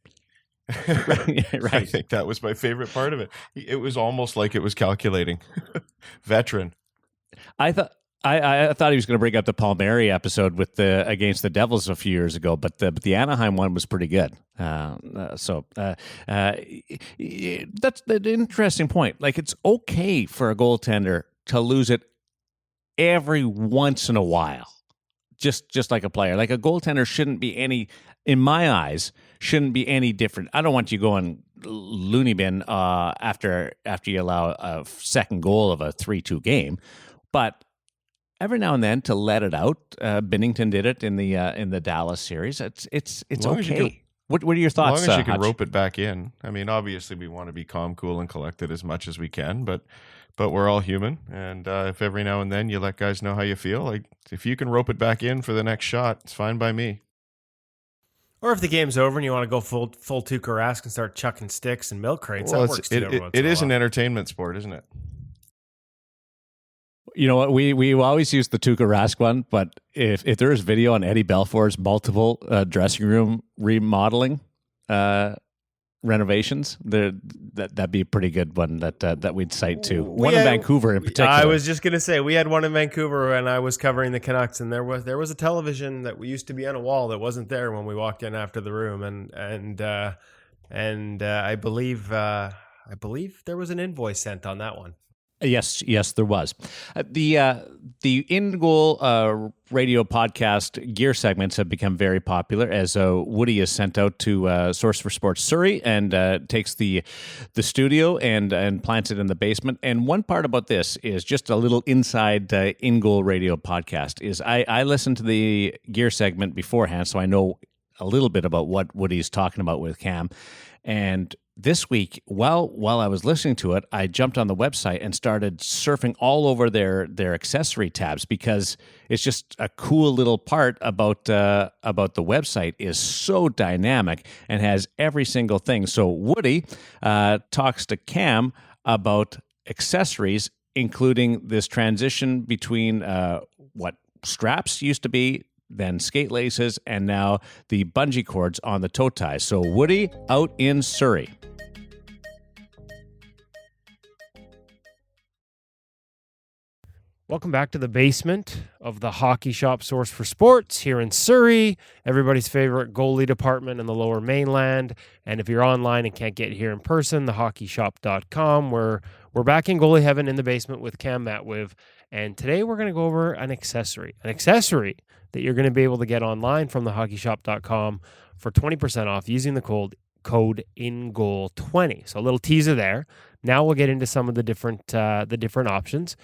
Right. I think that was my favorite part of it. It was almost like it was calculating. Veteran. I thought he was going to bring up the Palmieri episode against the Devils a few years ago, but the Anaheim one was pretty good. That's the interesting point. Like it's okay for a goaltender to lose it every once in a while, just like a player. Like a goaltender shouldn't be in my eyes, shouldn't be any different. I don't want you going loony bin after you allow a second goal of a 3-2 game, but every now and then to let it out. Bennington did it in the Dallas series. It's okay. What are your thoughts? As long as you can Hutch? rope it back in. I mean, obviously we want to be calm, cool, and collected as much as we can, but we're all human. And if every now and then you let guys know how you feel, like if you can rope it back in for the next shot, it's fine by me. Or if the game's over and you want to go full Tuukka Rask and start chucking sticks and milk crates, that works too. It is an entertainment sport, isn't it? You know what? We always use the Tuukka Rask one, but if there is video on Eddie Belfour's multiple dressing room remodeling renovations, that'd be a pretty good one that we'd cite too. One in Vancouver in particular. I was just gonna say we had one in Vancouver when I was covering the Canucks, and there was a television that used to be on a wall that wasn't there when we walked in after the room, and I believe there was an invoice sent on that one. Yes, there was. The In Goal radio podcast gear segments have become very popular as Woody is sent out to Source for Sports Surrey and takes the studio and plants it in the basement. And one part about this is just a little inside In Goal radio podcast is I listened to the gear segment beforehand, so I know a little bit about what Woody's talking about with Cam. And this week, while I was listening to it, I jumped on the website and started surfing all over their accessory tabs because it's just a cool little part about the website is so dynamic and has every single thing. So Woody talks to Cam about accessories, including this transition between what straps used to be, then skate laces, and now the bungee cords on the toe ties. So Woody out in Surrey. Welcome back to the basement of the Hockey Shop Source for Sports here in Surrey, everybody's favorite goalie department in the Lower Mainland. And if you're online and can't get here in person, thehockeyshop.com. We're back in goalie heaven in the basement with Cam Matwiv. And today we're going to go over an accessory that you're going to be able to get online from thehockeyshop.com for 20% off using the code INGOAL20. So a little teaser there. Now we'll get into some of the different options.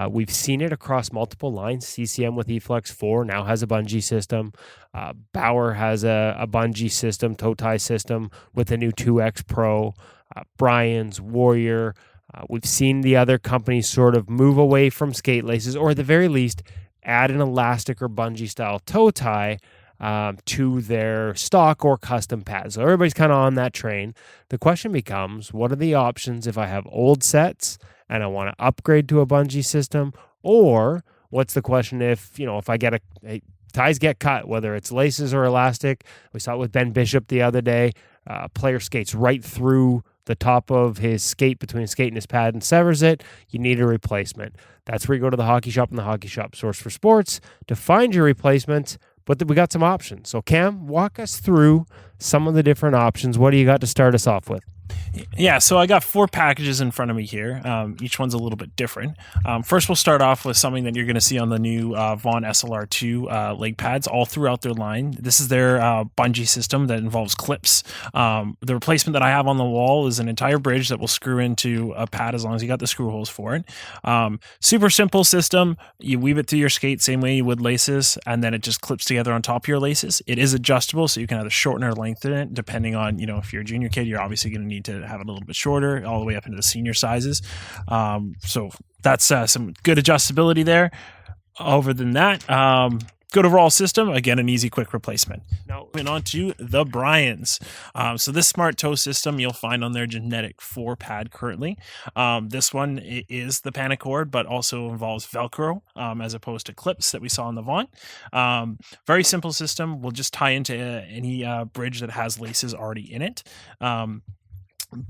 We've seen it across multiple lines. CCM with eFlex 4 now has a bungee system. Bauer has a bungee system, toe tie system with the new 2X Pro. Brian's, Warrior. We've seen the other companies sort of move away from skate laces, or at the very least, add an elastic or bungee style toe tie to their stock or custom pads. So everybody's kind of on that train. The question becomes, what are the options if I have old sets and I want to upgrade to a bungee system? Or what's the question if I get ties get cut, whether it's laces or elastic? We saw it with Ben Bishop the other day. Player skates right through the top of his skate, between his skate and his pad, and severs it. You need a replacement. That's where you go to the Hockey Shop and the Hockey Shop Source for Sports to find your replacement. But we got some options. So Cam, walk us through some of the different options. What do you got to start us off with? Yeah, so I got 4 packages in front of me here. Each one's a little bit different. First, we'll start off with something that you're going to see on the new Vaughn SLR2 leg pads all throughout their line. This is their bungee system that involves clips. The replacement that I have on the wall is an entire bridge that will screw into a pad as long as you got the screw holes for it. Super simple system. You weave it through your skate same way you would laces, and then it just clips together on top of your laces. It is adjustable, so you can either shorten or lengthen it depending on, if you're a junior kid, you're obviously going to need to have it a little bit shorter, all the way up into the senior sizes. So that's some good adjustability there. Other than that, good overall system. Again, an easy, quick replacement. Now, moving on to the Bryans. So this smart toe system you'll find on their Genetic 4 pad currently. This one is the Panacord, but also involves Velcro as opposed to clips that we saw in the Vaughn. Very simple system. Will just tie into any bridge that has laces already in it.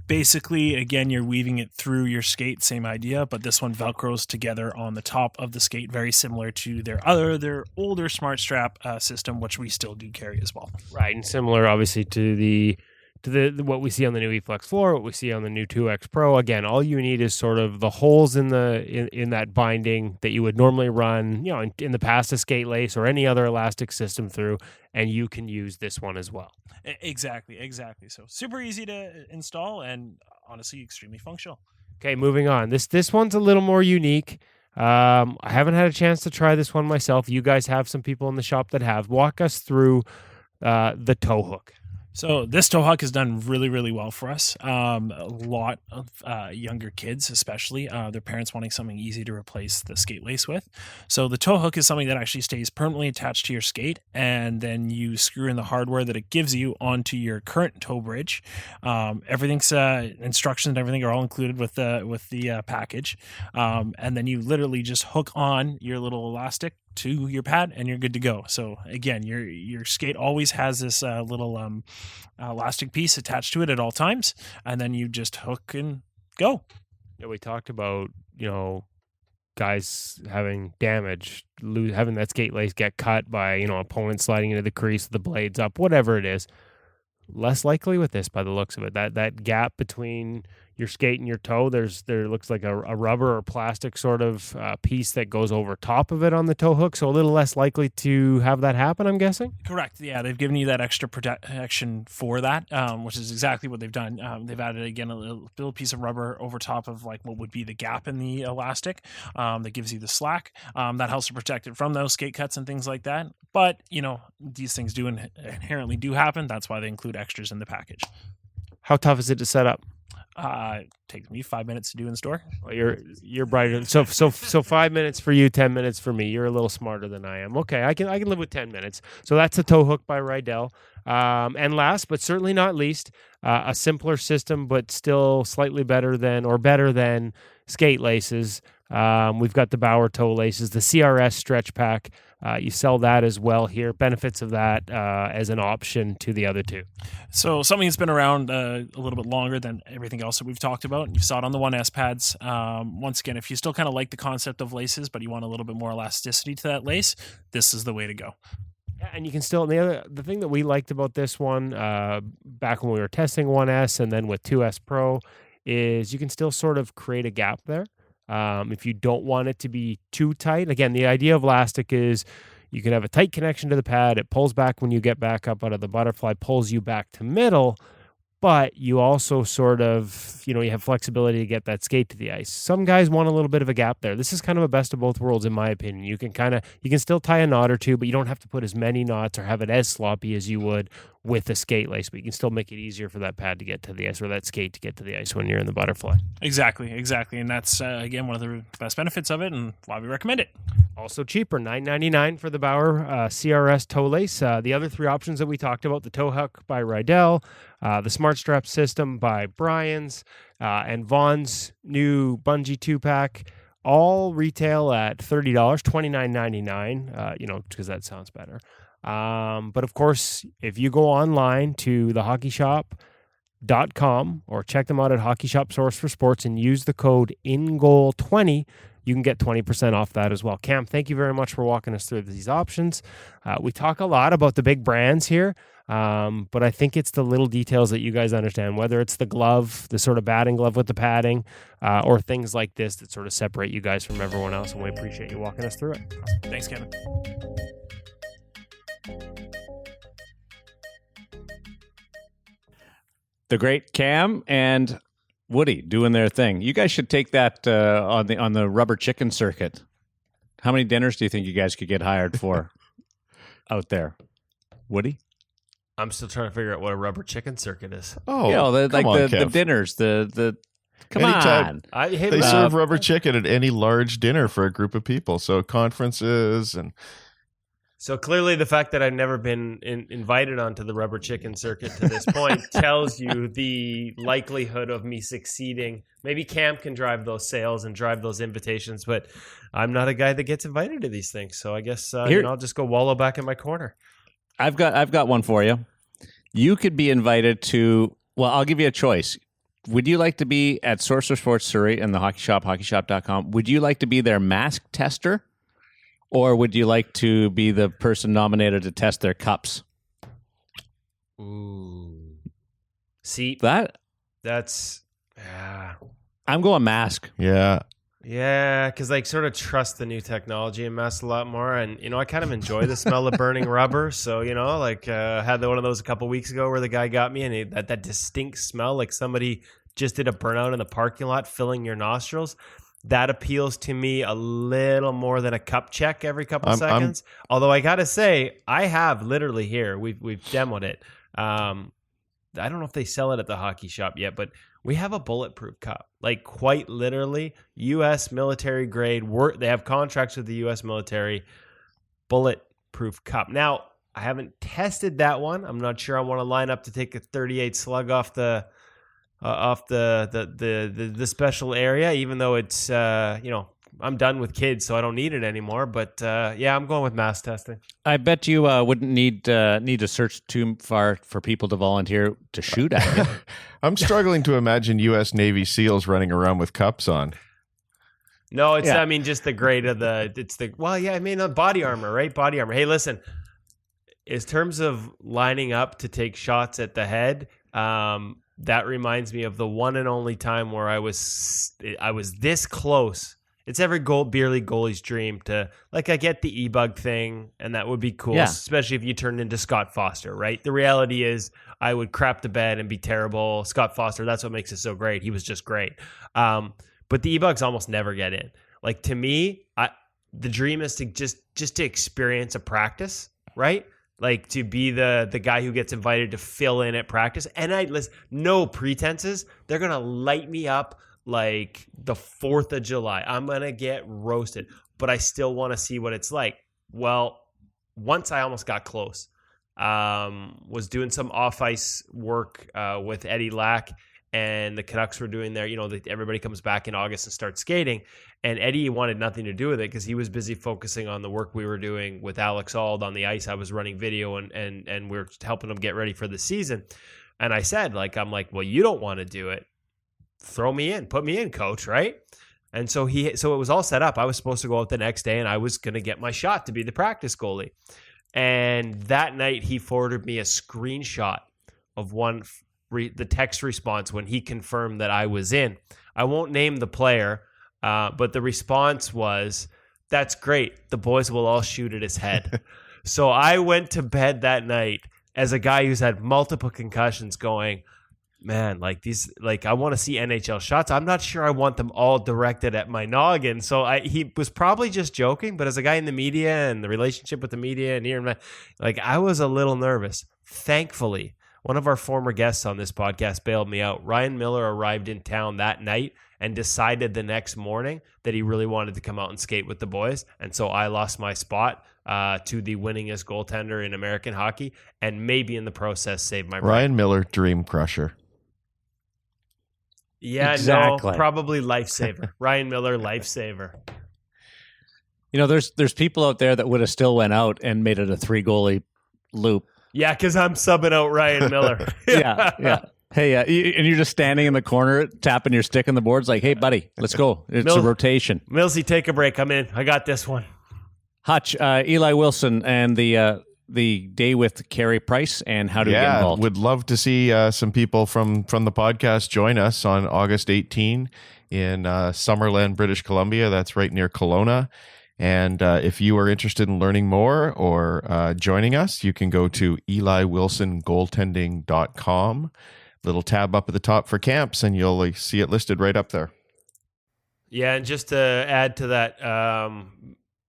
Basically, again, you're weaving it through your skate, same idea, but this one Velcros together on the top of the skate, very similar to their older Smart Strap system, which we still do carry as well. Right, and similar, obviously, to the what we see on the new eFlex 4, what we see on the new 2X Pro. Again, all you need is sort of the holes in that binding that you would normally run, in the past a skate lace or any other elastic system through, and you can use this one as well. Exactly. So super easy to install and honestly extremely functional. Okay, moving on. This one's a little more unique. I haven't had a chance to try this one myself. You guys have some people in the shop that have. Walk us through the toe hook. So this toe hook has done really, really well for us. A lot of younger kids, especially, their parents wanting something easy to replace the skate lace with. So the toe hook is something that actually stays permanently attached to your skate, and then you screw in the hardware that it gives you onto your current toe bridge. Everything's instructions and everything are all included with the package, and then you literally just hook on your little elastic to your pad and you're good to go. So again, your skate always has this little elastic piece attached to it at all times, and then you just hook and go. Yeah, we talked about, guys having damage, having that skate lace get cut by, opponents sliding into the crease, the blades up, whatever it is. Less likely with this by the looks of it. That gap between your skate and your toe, there looks like a rubber or plastic sort of piece that goes over top of it on the toe hook, so a little less likely to have that happen, I'm guessing? Correct. Yeah, they've given you that extra protection for that, which is exactly what they've done. They've added, again, a little piece of rubber over top of like what would be the gap in the elastic that gives you the slack. That helps to protect it from those skate cuts and things like that. But, these things do inherently do happen. That's why they include extras in the package. How tough is it to set up? It takes me 5 minutes to do in store. Well, you're brighter. So 5 minutes for you, 10 minutes for me. You're a little smarter than I am. Okay, I can live with 10 minutes. So that's a toe hook by Rydell. And last but certainly not least, a simpler system, but still slightly better than skate laces. We've got the Bauer toe laces, the CRS stretch pack. You sell that as well here. Benefits of that as an option to the other two. So something that's been around a little bit longer than everything else that we've talked about. You saw it on the 1S pads. Once again, if you still kind of like the concept of laces, but you want a little bit more elasticity to that lace, this is the way to go. Yeah, and you can still, the thing that we liked about this one back when we were testing 1S and then with 2S Pro is you can still sort of create a gap there. If you don't want it to be too tight. Again, the idea of elastic is you can have a tight connection to the pad. It pulls back when you get back up out of the butterfly, pulls you back to middle, but you also sort of, you have flexibility to get that skate to the ice. Some guys want a little bit of a gap there. This is kind of a best of both worlds, in my opinion. You can still tie a knot or two, but you don't have to put as many knots or have it as sloppy as you would with a skate lace, but you can still make it easier for that pad to get to the ice or that skate to get to the ice when you're in the butterfly. Exactly. And that's, again, one of the best benefits of it and why we recommend it. Also cheaper, $9.99 for the Bauer CRS toe lace. The other three options that we talked about, the toe hook by Rydell, the Smart Strap system by Brian's, and Vaughn's new Bungee 2-pack, all retail at $30, $29.99, because that sounds better. But of course, if you go online to thehockeyshop.com or check them out at Hockey Shop Source for Sports and use the code INGOAL20, you can get 20% off that as well. Cam, thank you very much for walking us through these options. We talk a lot about the big brands here, but I think it's the little details that you guys understand, whether it's the glove, the sort of batting glove with the padding, or things like this that sort of separate you guys from everyone else, and we appreciate you walking us through it. Thanks, Kevin. The great Cam and Woody doing their thing. You guys should take that on the rubber chicken circuit. How many dinners do you think you guys could get hired for out there? Woody? I'm still trying to figure out what a rubber chicken circuit is. Oh, the Kev. dinners, the come Anytime. on. They serve rubber chicken at any large dinner for a group of people. So conferences and So clearly the fact that I've never been invited onto the rubber chicken circuit to this point tells you the likelihood of me succeeding. Maybe Cam can drive those sales and drive those invitations, but I'm not a guy that gets invited to these things. So I guess I'll just go wallow back in my corner. I've got one for you. You could be invited to, well, I'll give you a choice. Would you like to be at Source for Sports Surrey and the Hockey Shop, hockeyshop.com? Would you like to be their mask tester? Or would you like to be the person nominated to test their cups? Ooh. See, that's I'm going mask. yeah. Yeah, because I sort of trust the new technology in masks a lot more. And, I kind of enjoy the smell of burning rubber. So, I had one of those a couple weeks ago where the guy got me and that distinct smell, like somebody just did a burnout in the parking lot, filling your nostrils. That appeals to me a little more than a cup check every couple seconds. Although I got to say, I have literally here, we've demoed it. I don't know if they sell it at the Hockey Shop yet, but we have a bulletproof cup. Like quite literally, U.S. military grade. They have contracts with the U.S. military. Bulletproof cup. Now, I haven't tested that one. I'm not sure I want to line up to take a 38 slug off the special area, even though it's I'm done with kids, so I don't need it anymore. But yeah, I'm going with mass testing. I bet you wouldn't need to search too far for people to volunteer to shoot at you. I'm struggling to imagine U.S. Navy SEALs running around with cups on. No, it's Yeah. I mean just the grade of body armor, right? Body armor. Hey, listen, in terms of lining up to take shots at the head, that reminds me of the one and only time where I was this close. It's every beer league goalie's dream to, like, I get the e-bug thing, and that would be cool, Yeah. especially if you turned into Scott Foster, right? The reality is I would crap the bed and be terrible. Scott Foster, that's what makes it so great. He was just great. But the e-bugs almost never get in. Like, to me, the dream is to just to experience a practice, right? Like, to be the guy who gets invited to fill in at practice. And no pretenses. They're going to light me up like the 4th of July. I'm going to get roasted, but I still want to see what it's like. Well, once I almost got close, was doing some off-ice work with Eddie Lack, and the Canucks were doing their, everybody comes back in August and starts skating. And Eddie wanted nothing to do with it because he was busy focusing on the work we were doing with Alex Ald on the ice. I was running video and we were helping him get ready for the season. And I said, well, you don't want to do it. Throw me in, put me in, coach, right? And so it was all set up. I was supposed to go out the next day and I was going to get my shot to be the practice goalie. And that night he forwarded me a screenshot of the text response when he confirmed that I was in. I won't name the player, but the response was, "That's great. The boys will all shoot at his head." So I went to bed that night as a guy who's had multiple concussions going, man, I want to see NHL shots. I'm not sure I want them all directed at my noggin. So he was probably just joking, but as a guy in the media and the relationship with the media and here, I was a little nervous. Thankfully, one of our former guests on this podcast bailed me out. Ryan Miller arrived in town that night and decided the next morning that he really wanted to come out and skate with the boys. And so I lost my spot to the winningest goaltender in American hockey, and maybe in the process saved my Ryan Miller, dream crusher. Yeah, Exactly. no, probably lifesaver. Ryan Miller, lifesaver. There's people out there that would have still went out and made it a 3 goalie loop. Yeah, because I'm subbing out Ryan Miller. Yeah. Hey, and you're just standing in the corner, tapping your stick on the boards, like, "Hey, buddy, let's go. It's a rotation." Millsy, take a break. I'm in. I got this one. Hutch, Eli Wilson, and the day with Carey Price, and how to get involved. Would love to see some people from the podcast join us on August 18 in Summerland, British Columbia. That's right near Kelowna. And if you are interested in learning more or joining us, you can go to eliwilsongoaltending.com. Little tab up at the top for camps, and you'll see it listed right up there. Yeah, and just to add to that,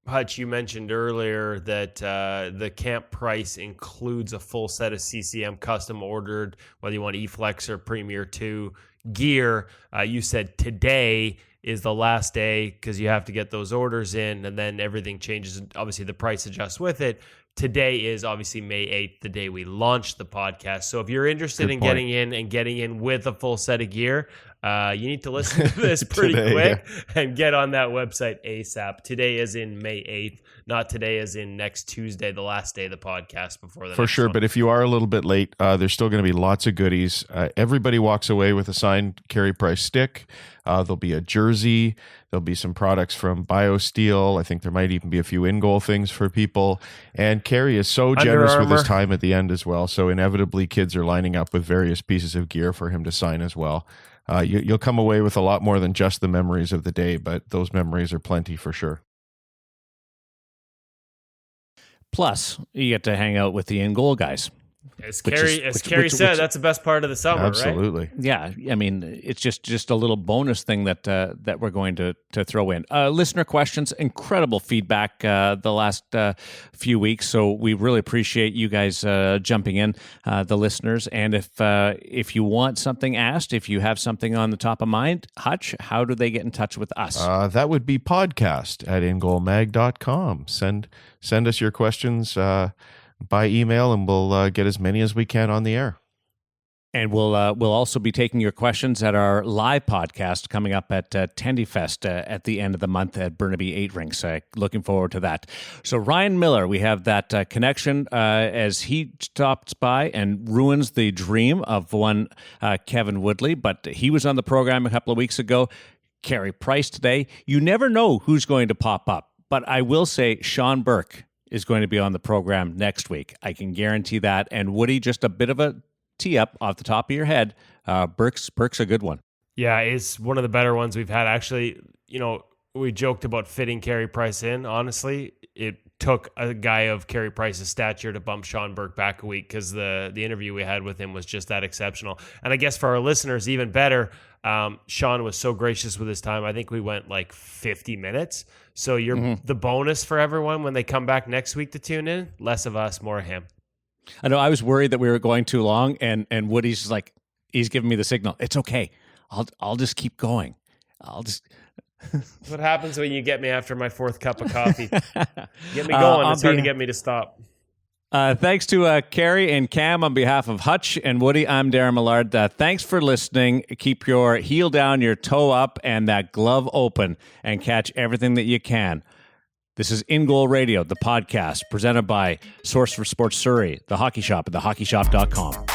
Hutch, you mentioned earlier that the camp price includes a full set of CCM custom ordered, whether you want eFlex or Premier 2 gear. You said today is the last day because you have to get those orders in, and then everything changes. Obviously, the price adjusts with it. Today is obviously May 8th, the day we launched the podcast. So if you're interested in getting in with a full set of gear, you need to listen to this pretty quick and get on that website ASAP. Today is in May 8th, not today is in next Tuesday, the last day of the podcast before the For sure, but if you are a little bit late, there's still going to be lots of goodies. Everybody walks away with a signed Carey Price stick. There'll be a jersey. There'll be some products from BioSteel. I think there might even be a few in-goal things for people. And Carey is so generous with his time at the end as well. So inevitably, kids are lining up with various pieces of gear for him to sign as well. You'll come away with a lot more than just the memories of the day, but those memories are plenty for sure. Plus, you get to hang out with the in-goal guys. As Carey said, that's the best part of the summer, Absolutely. right? Yeah, I mean, it's just a little bonus thing that we're going to throw in. Listener questions, incredible feedback the last few weeks, so we really appreciate you guys jumping in, the listeners. And if you want something asked, if you have something on the top of mind, Hutch, how do they get in touch with us? That would be podcast@ingoalmag.com. Send us your questions by email, and we'll get as many as we can on the air. And we'll also be taking your questions at our live podcast coming up at Tendyfest at the end of the month at Burnaby 8 Rinks. Looking forward to that. So Ryan Miller, we have that connection as he stops by and ruins the dream of one Kevin Woodley, but he was on the program a couple of weeks ago. Carey Price today. You never know who's going to pop up, but I will say Sean Burke is going to be on the program next week. I can guarantee that. And Woody, just a bit of a tee up off the top of your head. Burke's a good one. Yeah, it's one of the better ones we've had. Actually, we joked about fitting Carey Price in. Honestly, it took a guy of Carey Price's stature to bump Sean Burke back a week because the interview we had with him was just that exceptional. And I guess for our listeners, even better, Sean was so gracious with his time. I think we went like 50 minutes. So you're the bonus for everyone when they come back next week to tune in. Less of us, more of him. I know I was worried that we were going too long, and Woody's just like, he's giving me the signal. It's okay. I'll just keep going. That's what happens when you get me after my fourth cup of coffee. Get me going. It's hard to get me to stop. Thanks to Carey and Cam on behalf of Hutch and Woody. I'm Darren Millard. Thanks for listening. Keep your heel down, your toe up, and that glove open, and catch everything that you can. This is In Goal Radio, the podcast, presented by Source for Sports Surrey, The Hockey Shop at thehockeyshop.com.